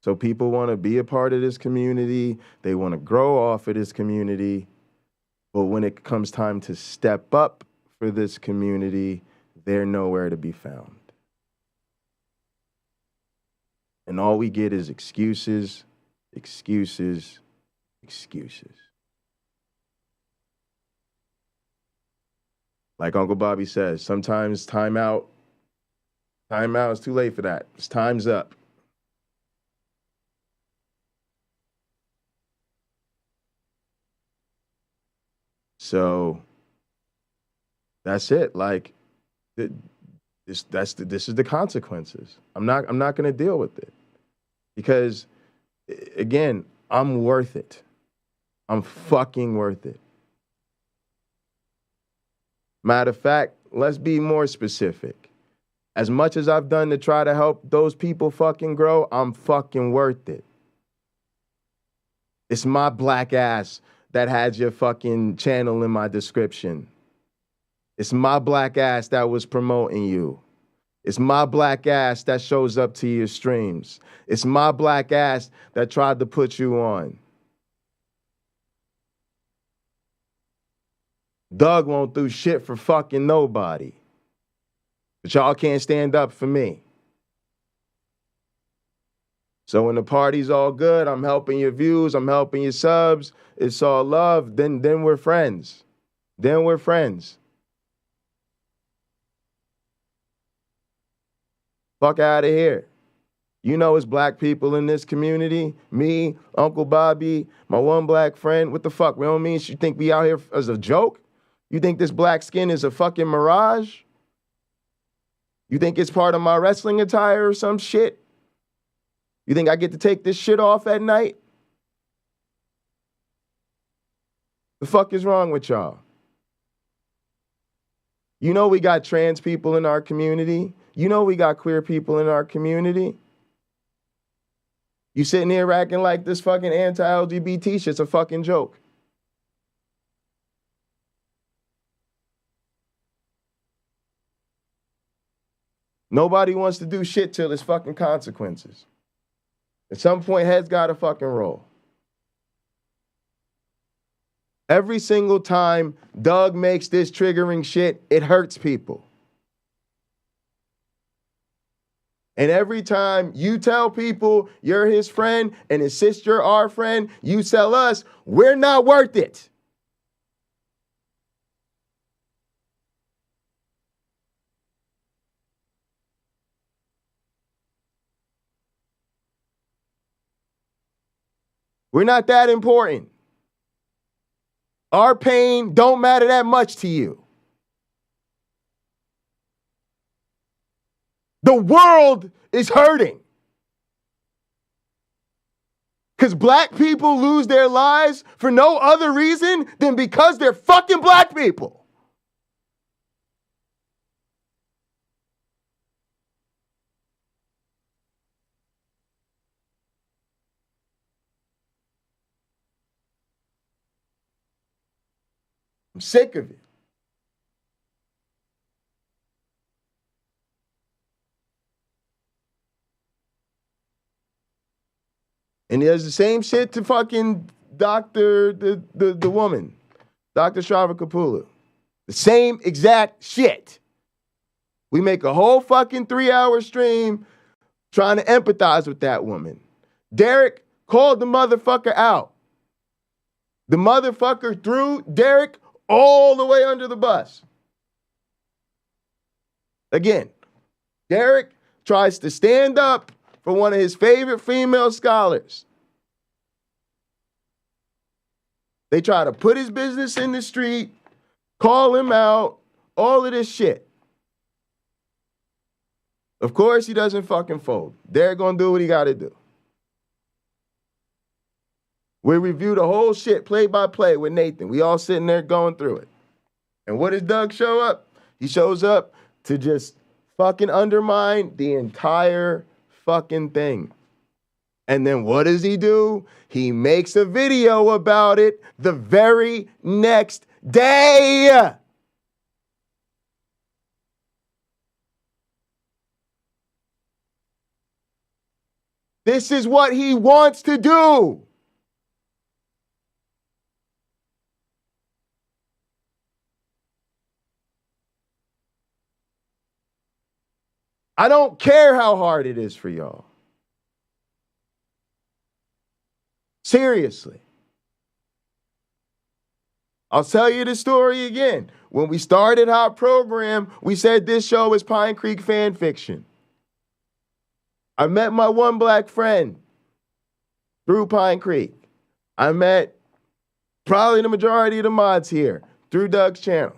So people want to be a part of this community. They want to grow off of this community. But when it comes time to step up for this community, they're nowhere to be found. And all we get is excuses, excuses, excuses. Like Uncle Bobby says, sometimes timeout is too late for that. It's time's up. So that's it. Like this is the consequences. I'm not going to deal with it because again, I'm worth it. I'm fucking worth it. Matter of fact, let's be more specific. As much as I've done to try to help those people fucking grow, I'm fucking worth it. It's my black ass that had your fucking channel in my description. It's my black ass that was promoting you. It's my black ass that shows up to your streams. It's my black ass that tried to put you on. Doug won't do shit for fucking nobody. But y'all can't stand up for me. So when the party's all good, I'm helping your views, I'm helping your subs, it's all love, then we're friends. Then we're friends. Fuck out of here. You know it's black people in this community. Me, Uncle Bobby, my one black friend. What the fuck? We don't mean you think we out here as a joke? You think this black skin is a fucking mirage? You think it's part of my wrestling attire or some shit? You think I get to take this shit off at night? The fuck is wrong with y'all? You know we got trans people in our community. You know we got queer people in our community. You sitting here acting like this fucking anti-LGBT shit's a fucking joke. Nobody wants to do shit till there's fucking consequences. At some point, heads gotta fucking roll. Every single time Doug makes this triggering shit, it hurts people. And every time you tell people you're his friend and insist you're our friend, you tell us we're not worth it. We're not that important. Our pain don't matter that much to you. The world is hurting. Because black people lose their lives for no other reason than because they're fucking black people. I'm sick of it. And there's the same shit to fucking the woman, Dr. Shravya Kapula. The same exact shit. We make a whole fucking 3-hour stream trying to empathize with that woman. Derek called the motherfucker out. The motherfucker threw Derek all the way under the bus. Again, Derek tries to stand up for one of his favorite female scholars. They try to put his business in the street, call him out, all of this shit. Of course, he doesn't fucking fold. Derek gonna do what he gotta do. We review the whole shit play by play with Nathan. We all sitting there going through it. And what does Doug show up? He shows up to just fucking undermine the entire fucking thing. And then what does he do? He makes a video about it the very next day. This is what he wants to do. I don't care how hard it is for y'all. Seriously. I'll tell you the story again. When we started our program, we said this show is PineCreek fan fiction. I met my one black friend through PineCreek. I met probably the majority of the mods here through Doug's channel.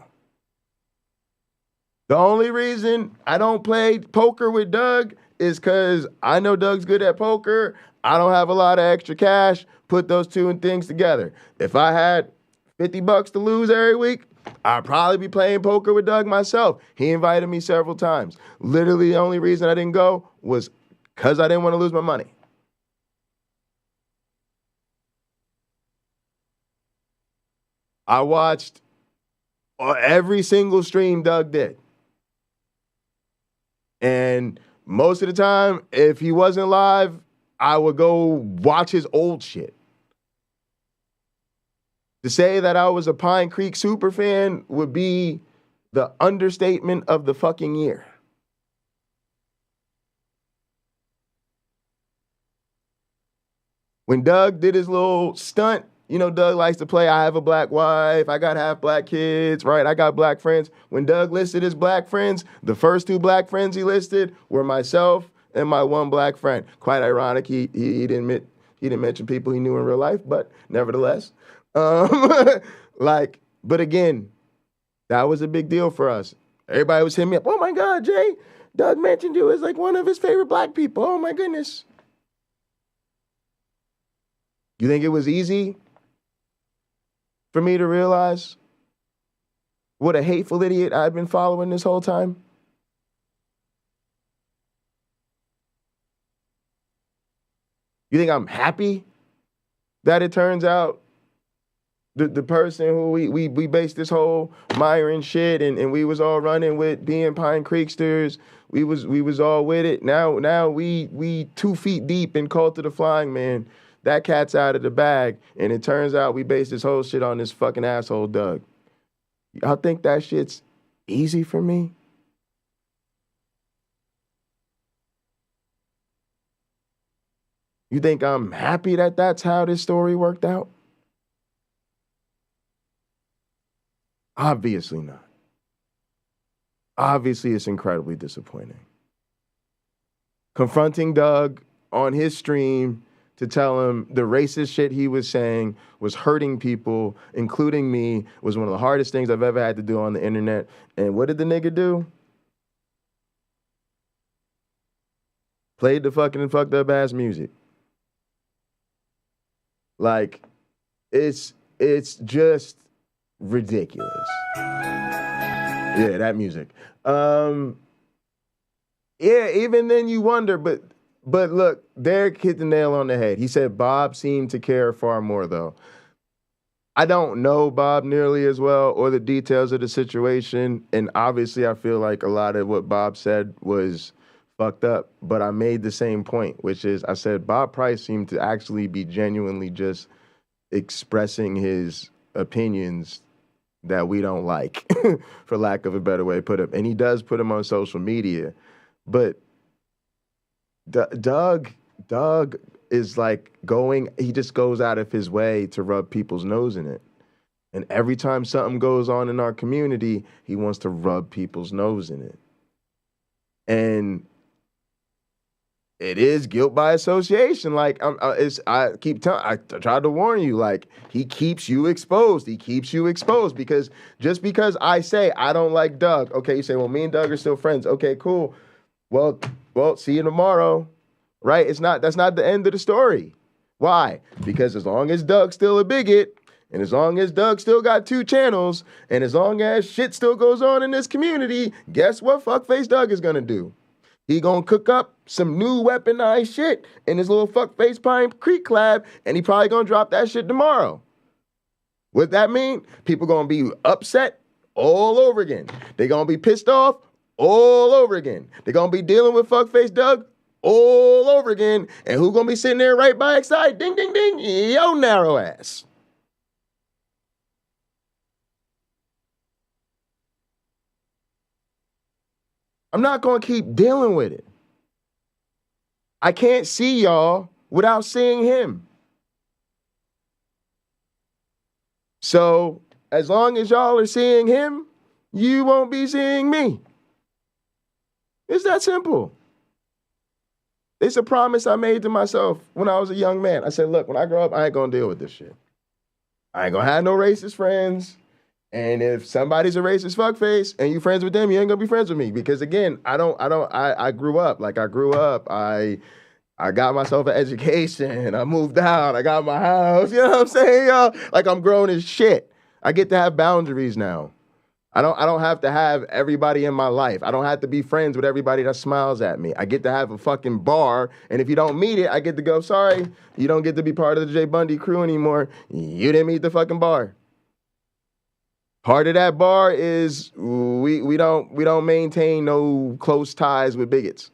The only reason I don't play poker with Doug is because I know Doug's good at poker. I don't have a lot of extra cash. Put those two things together. If I had $50 to lose every week, I'd probably be playing poker with Doug myself. He invited me several times. Literally the only reason I didn't go was because I didn't want to lose my money. I watched every single stream Doug did. And most of the time, if he wasn't live, I would go watch his old shit. To say that I was a PineCreek super fan would be the understatement of the fucking year. When Doug did his little stunt, you know, Doug likes to play, I have a black wife, I got half black kids, right? I got black friends. When Doug listed his black friends, the first two black friends he listed were myself and my one black friend. Quite ironic, he didn't mention people he knew in real life, but nevertheless. But again, that was a big deal for us. Everybody was hitting me up, oh my God, Jay, Doug mentioned you as like one of his favorite black people. Oh my goodness. You think it was easy for me to realize What a hateful idiot I've been following this whole time. You think I'm happy that it turns out the person who we based this whole Myron shit and we was all running with being PineCreeksters, we was all with it. Now we 2 feet deep in Cult of the Flying Man. That cat's out of the bag, and it turns out we based this whole shit on this fucking asshole Doug. Y'all think that shit's easy for me? You think I'm happy that that's how this story worked out? Obviously not. Obviously, it's incredibly disappointing. Confronting Doug on his stream to tell him the racist shit he was saying was hurting people, including me, was one of the hardest things I've ever had to do on the internet. And what did the nigga do? Played the fucking fucked up ass music. Like, it's just ridiculous. Yeah, that music. Yeah, even then you wonder, but look, Derek hit the nail on the head. He said Bob seemed to care far more, though. I don't know Bob nearly as well or the details of the situation, and obviously I feel like a lot of what Bob said was fucked up, but I made the same point, which is I said Bob Price seemed to actually be genuinely just expressing his opinions that we don't like, for lack of a better way to put it. And he does put them on social media, but Doug is like he just goes out of his way to rub people's nose in it. And every time something goes on in our community, he wants to rub people's nose in it. And it is guilt by association. Like I tried to warn you. Like he keeps you exposed. He keeps you exposed because just because I say I don't like Doug, okay, you say, well, me and Doug are still friends. Okay, cool. Well, see you tomorrow, right? That's not the end of the story. Why? Because as long as Doug's still a bigot, and as long as Doug still got 2 channels, and as long as shit still goes on in this community, guess what fuckface Doug is gonna do? He gonna cook up some new weaponized shit in his little fuckface PineCreek collab, and he probably gonna drop that shit tomorrow. What that mean? People gonna be upset all over again. They gonna be pissed off all over again. They gonna be dealing with fuckface Doug all over again. And who gonna be sitting there right by his side? Ding, ding, ding. Yo, narrow ass. I'm not going to keep dealing with it. I can't see y'all without seeing him. So as long as y'all are seeing him, you won't be seeing me. It's that simple. It's a promise I made to myself when I was a young man. I said, look, when I grow up, I ain't going to deal with this shit. I ain't going to have no racist friends. And if somebody's a racist fuckface and you friends with them, you ain't gonna be friends with me. Because again, I grew up. Like I grew up. I got myself an education. I moved out. I got my house. You know what I'm saying, y'all? Like I'm grown as shit. I get to have boundaries now. I don't have to have everybody in my life. I don't have to be friends with everybody that smiles at me. I get to have a fucking bar, and if you don't meet it, I get to go, sorry, you don't get to be part of the J Bundy crew anymore. You didn't meet the fucking bar. Part of that bar is we don't maintain no close ties with bigots.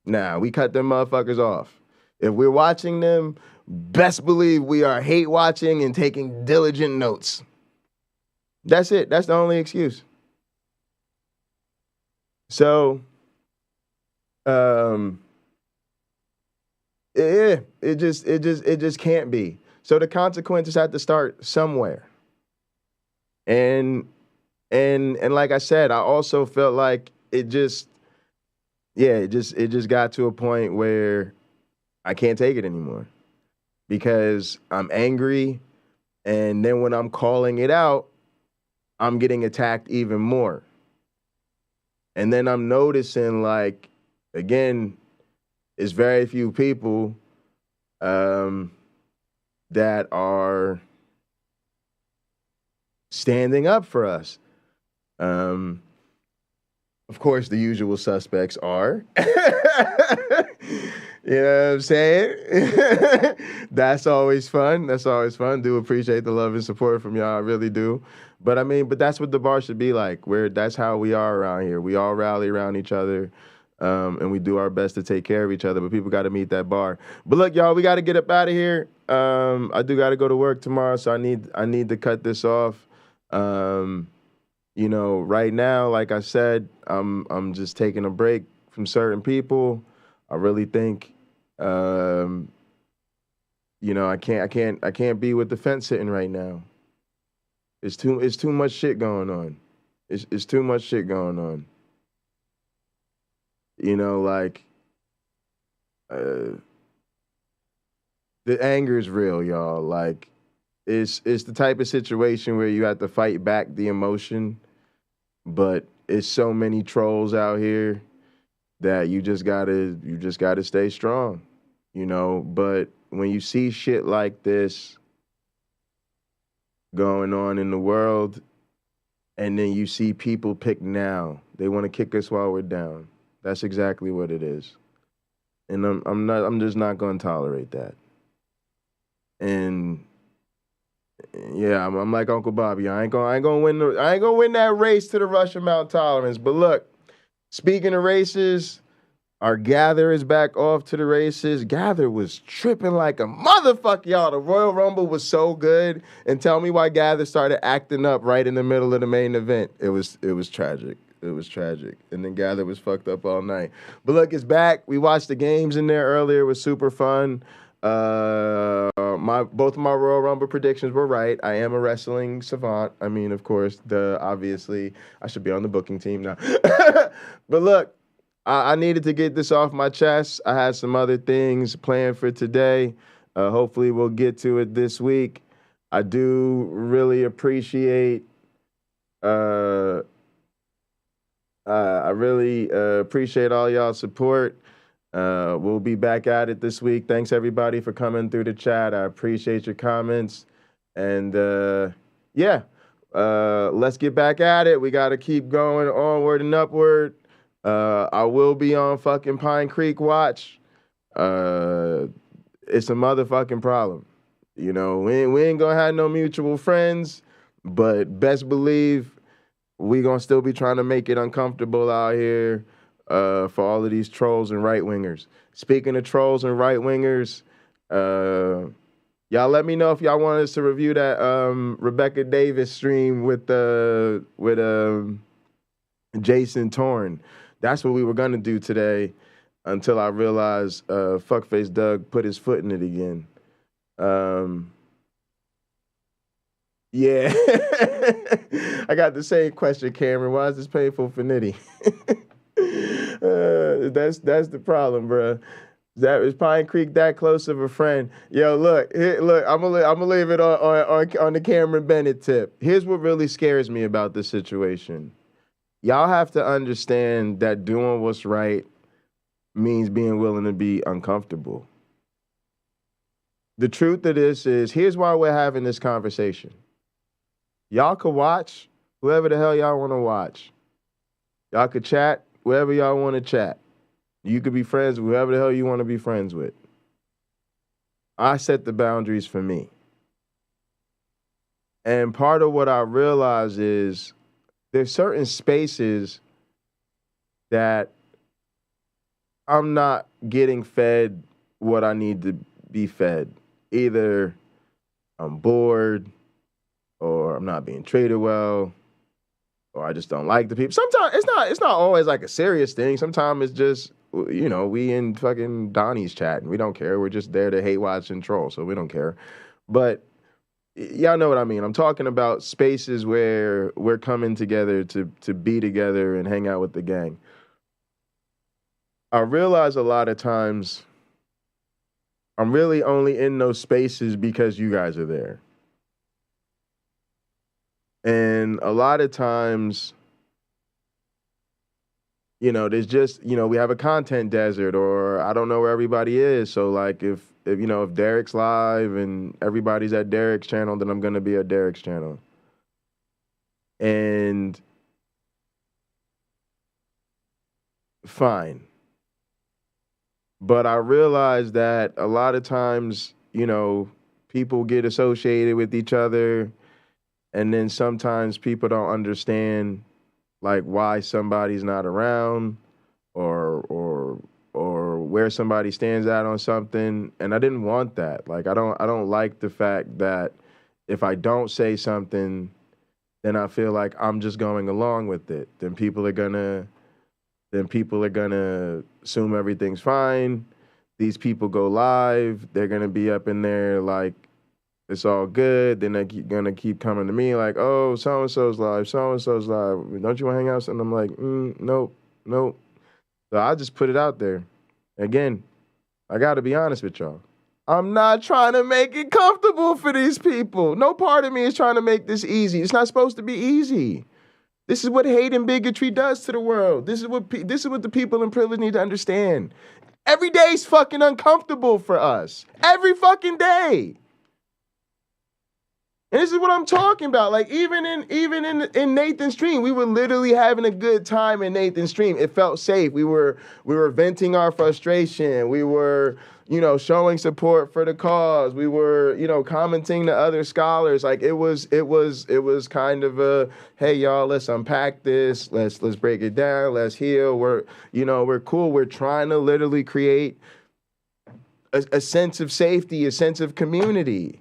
Nah, we cut them motherfuckers off. If we're watching them, best believe we are hate watching and taking diligent notes. That's it. That's the only excuse. So, it just can't be. So the consequences have to start somewhere. And like I said, I also felt like it just got to a point where I can't take it anymore because I'm angry. And then when I'm calling it out, I'm getting attacked even more. And then I'm noticing, like, again, it's very few people that are standing up for us. Of course, the usual suspects are. You know what I'm saying? That's always fun. That's always fun. Do appreciate the love and support from y'all. I really do. But I mean, but that's what the bar should be like. That's how we are around here. We all rally around each other, and we do our best to take care of each other. But people got to meet that bar. But look, y'all, we got to get up out of here. I do got to go to work tomorrow, so I need to cut this off. You know, right now, like I said, I'm just taking a break from certain people. I really think, you know, I can't be with the fence sitting right now. It's too much shit going on. It's too much shit going on. You know, like, the anger is real, y'all. Like, it's the type of situation where you have to fight back the emotion, but it's so many trolls out here that you just gotta stay strong, you know. But when you see shit like this going on in the world, and then you see people pick now, they want to kick us while we're down. That's exactly what it is, and I'm just not gonna tolerate that. And yeah, I'm like Uncle Bobby. I ain't gonna win that race to the Russian Mount Tolerance. But look, speaking of races, our Gather is back off to the races. Gather was tripping like a motherfucker, y'all. The Royal Rumble was so good. And tell me why Gather started acting up right in the middle of the main event. It was tragic. It was tragic. And then Gather was fucked up all night. But look, it's back. We watched the games in there earlier. It was super fun. Both of my Royal Rumble predictions were right. I am a wrestling savant. I mean, of course, obviously I should be on the booking team now. But look, I needed to get this off my chest. I had some other things planned for today. Hopefully we'll get to it this week. I do really appreciate I really appreciate all y'all's support. We'll be back at it this week. Thanks, everybody, for coming through the chat. I appreciate your comments. And, yeah, let's get back at it. We got to keep going onward and upward. I will be on fucking PineCreek watch. It's a motherfucking problem. You know, we ain't going to have no mutual friends, but best believe we going to still be trying to make it uncomfortable out here. For all of these trolls and right-wingers. Speaking of trolls and right-wingers, y'all let me know if y'all want us to review that Rebecca Davis stream with Jason Torn. That's what we were going to do today until I realized Fuckface Doug put his foot in it again. Yeah. I got the same question, Cameron. Why is this painful for Nitty? That's the problem, bro. Is PineCreek that close of a friend? Yo, look, I'm gonna leave it on the Cameron Bennett tip. Here's what really scares me about this situation. Y'all have to understand that doing what's right means being willing to be uncomfortable. The truth of this is, here's why we're having this conversation. Y'all could watch whoever the hell y'all want to watch. Y'all could chat whoever y'all want to chat. You could be friends with whoever the hell you want to be friends with. I set the boundaries for me. And part of what I realize is there's certain spaces that I'm not getting fed what I need to be fed. Either I'm bored, or I'm not being treated well, or I just don't like the people. Sometimes it's not always like a serious thing. Sometimes it's just, you know, we in fucking Donnie's chat and we don't care. We're just there to hate, watch, and troll, so we don't care. But y'all know what I mean. I'm talking about spaces where we're coming together to be together and hang out with the gang. I realize a lot of times I'm really only in those spaces because you guys are there. And a lot of times, you know, there's just, you know, we have a content desert, or I don't know where everybody is. So like if Derek's live and everybody's at Derek's channel, then I'm going to be at Derek's channel. And fine. But I realized that a lot of times, you know, people get associated with each other, and then sometimes people don't understand like why somebody's not around or where somebody stands out on something. And I didn't want that. Like I don't like the fact that if I don't say something, then I feel like I'm just going along with it. Then people are gonna assume everything's fine. These people go live. They're gonna be up in there like it's all good. Then they're gonna keep coming to me like, oh, so and so's live. Don't you want to hang out? And I'm like, nope. So I just put it out there. Again, I got to be honest with y'all. I'm not trying to make it comfortable for these people. No part of me is trying to make this easy. It's not supposed to be easy. This is what hate and bigotry does to the world. This is what the people in privilege need to understand. Every day is fucking uncomfortable for us. Every fucking day. And this is what I'm talking about. Like even in Nathan's stream, we were literally having a good time in Nathan's stream. It felt safe. We were venting our frustration. We were, showing support for the cause. We were, commenting to other scholars. Like it was kind of a, hey y'all, let's unpack this. Let's break it down. Let's heal. We're cool. We're trying to literally create a sense of safety, a sense of community.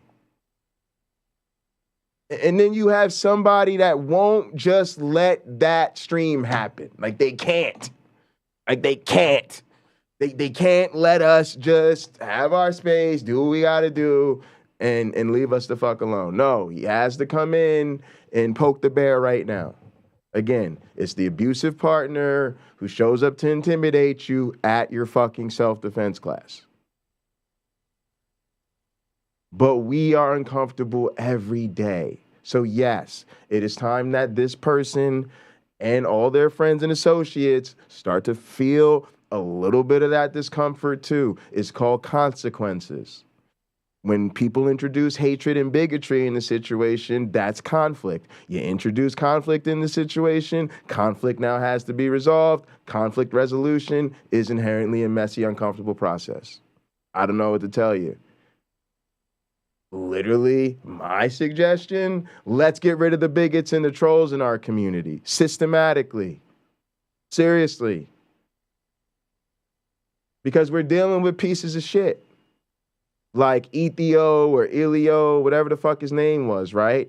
And then you have somebody that won't just let that stream happen. Like they can't. They can't let us just have our space, do what we gotta do, and leave us the fuck alone. No, he has to come in and poke the bear right now. Again, it's the abusive partner who shows up to intimidate you at your fucking self-defense class. But we are uncomfortable every day. So yes, it is time that this person and all their friends and associates start to feel a little bit of that discomfort too. It's called consequences. When people introduce hatred and bigotry in the situation, that's conflict. You introduce conflict in the situation, conflict now has to be resolved. Conflict resolution is inherently a messy, uncomfortable process. I don't know what to tell you. Literally, my suggestion, let's get rid of the bigots and the trolls in our community, systematically. Seriously. Because we're dealing with pieces of shit. Like Ethio or Ilio, whatever the fuck his name was, right?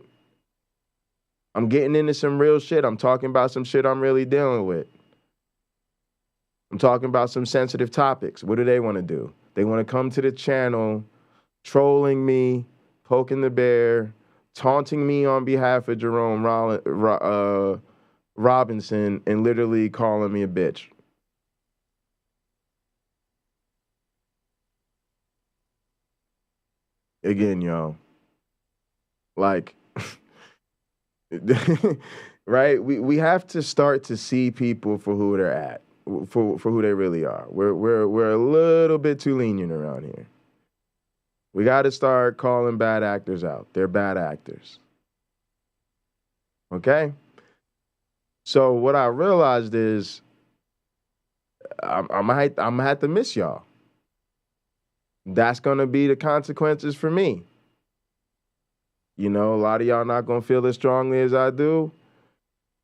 I'm getting into some real shit. I'm talking about some shit I'm really dealing with. I'm talking about some sensitive topics. What do they want to do? They want to come to the channel, trolling me, poking the bear, taunting me on behalf of Jerome Robinson, and literally calling me a bitch. Again, y'all. Like, right? We have to start to see people for who they're at, for who they really are. We're a little bit too lenient around here. We got to start calling bad actors out. They're bad actors. Okay? So what I realized is I'm gonna have to miss y'all. That's going to be the consequences for me. A lot of y'all not going to feel as strongly as I do.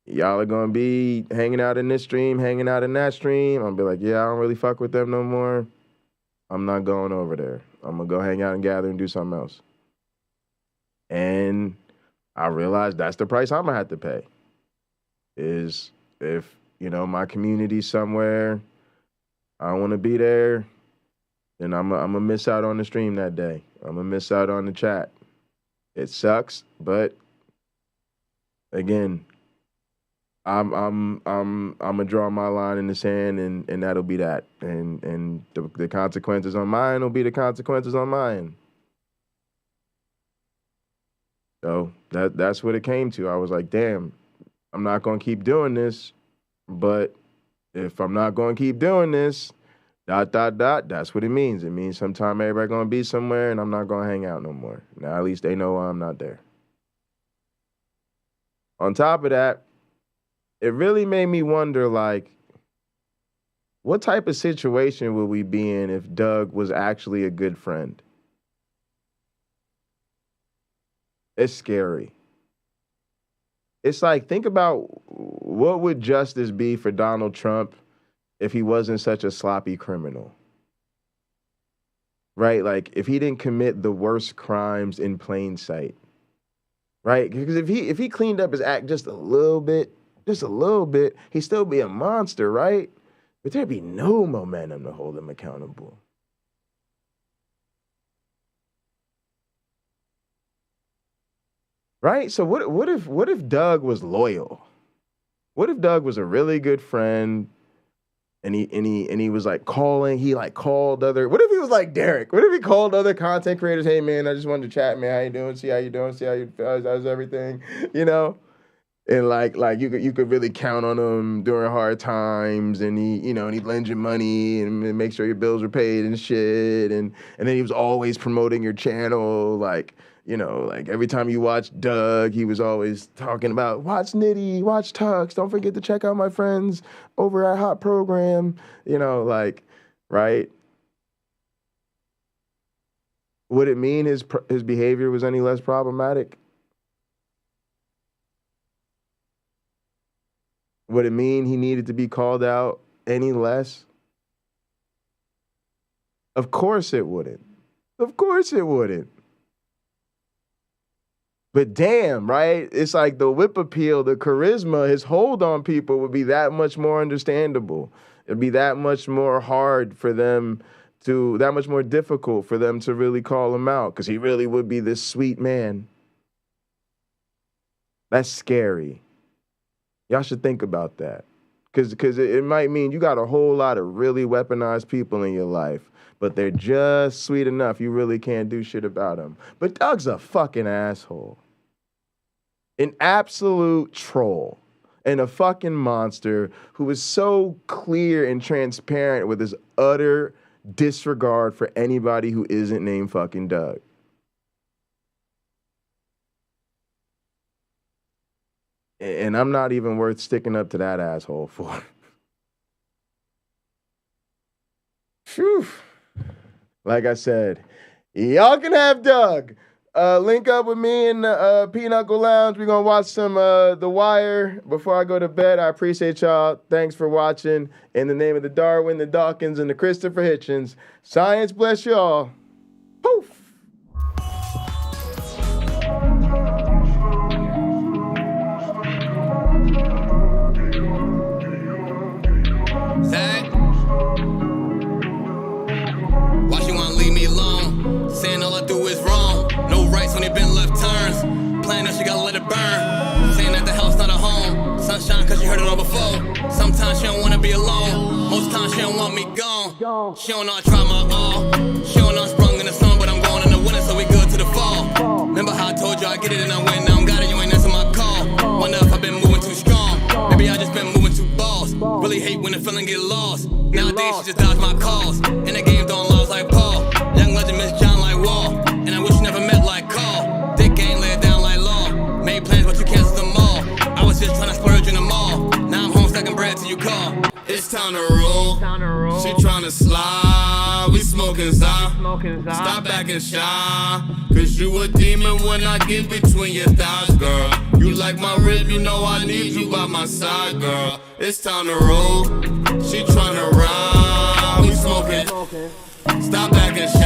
Y'all are going to be hanging out in this stream, hanging out in that stream. I'll be like, yeah, I don't really fuck with them no more. I'm not going over there. I'm going to go hang out and gather and do something else. And I realized that's the price I'm going to have to pay. Is if, my community's somewhere, I don't want to be there, then I'm going to miss out on the stream that day. I'm going to miss out on the chat. It sucks, but again, I'm gonna draw my line in the sand, and that'll be that. And the consequences on mine will be the consequences on mine. So that's what it came to. I was like, damn, I'm not gonna keep doing this, but if I'm not gonna keep doing this, ... that's what it means. It means sometime everybody gonna be somewhere and I'm not gonna hang out no more. Now at least they know I'm not there. On top of that, it really made me wonder, like, What type of situation would we be in if Doug was actually a good friend? It's scary. It's like, think about what would justice be for Donald Trump if he wasn't such a sloppy criminal? Right? Like, if he didn't commit the worst crimes in plain sight. Right? Because if he cleaned up his act just a little bit, he'd still be a monster, right? But there'd be no momentum to hold him accountable. Right? So what if Doug was loyal? What if Doug was a really good friend and he was like calling, called other, what if he was like Derek? What if he called other content creators, hey man, I just wanted to chat, man, how you doing? See how you doing? See how you how's everything? You know? And like you could really count on him during hard times, and he'd lend you money and make sure your bills were paid and shit, and then he was always promoting your channel, like every time you watch Doug, he was always talking about watch Nitty, watch Tux, don't forget to check out my friends over at Hot Program, right? Would it mean his behavior was any less problematic? Would it mean he needed to be called out any less? Of course it wouldn't. Of course it wouldn't. But damn, right? It's like the whip appeal, the charisma, his hold on people would be that much more understandable. It'd be that much more hard for them that much more difficult for them to really call him out, because he really would be this sweet man. That's scary. Y'all should think about that. Because it might mean you got a whole lot of really weaponized people in your life, but they're just sweet enough you really can't do shit about them. But Doug's a fucking asshole. An absolute troll. And a fucking monster who is so clear and transparent with his utter disregard for anybody who isn't named fucking Doug. And I'm not even worth sticking up to that asshole for. Phew. Like I said, y'all can have Doug. Link up with me in the Pinochle Lounge. We're going to watch some The Wire before I go to bed. I appreciate y'all. Thanks for watching. In the name of the Darwin, the Dawkins, and the Christopher Hitchens, science bless y'all. Poof. Zach, why she wanna leave me alone? Saying all I do is wrong. No rights when they been left turns. Playing that she gotta let it burn. Saying that the house not a home. Sunshine cause she heard it all before. Sometimes she don't wanna be alone. Most times she don't want me gone. She don't know I try my all. She don't know I sprung in the sun, but I'm going in the winter, so we good to the fall. Remember how I told you I get it and I win. Now I'm got it, you ain't answering my call. Wonder if I've been moving too strong. Maybe I just been moving too boss. Really hate when the feeling get lost. Nowadays she just dodge my calls. In the game throwing laws like Paul. Young legend Miss John like Wall. And I wish you never met like Call. Dick game lay it down like law. Made plans but you canceled them all. I was just trying to splurge in the mall. Now I'm home stacking bread till you call. It's time to roll. She tryna slide. We smoking Zah. Stop acting shy. Cause you a demon when I get between your thighs, girl. You like my rib, you know I need you by my side, girl. It's time to roll. She tryna ride. We smoking. Stop acting shy.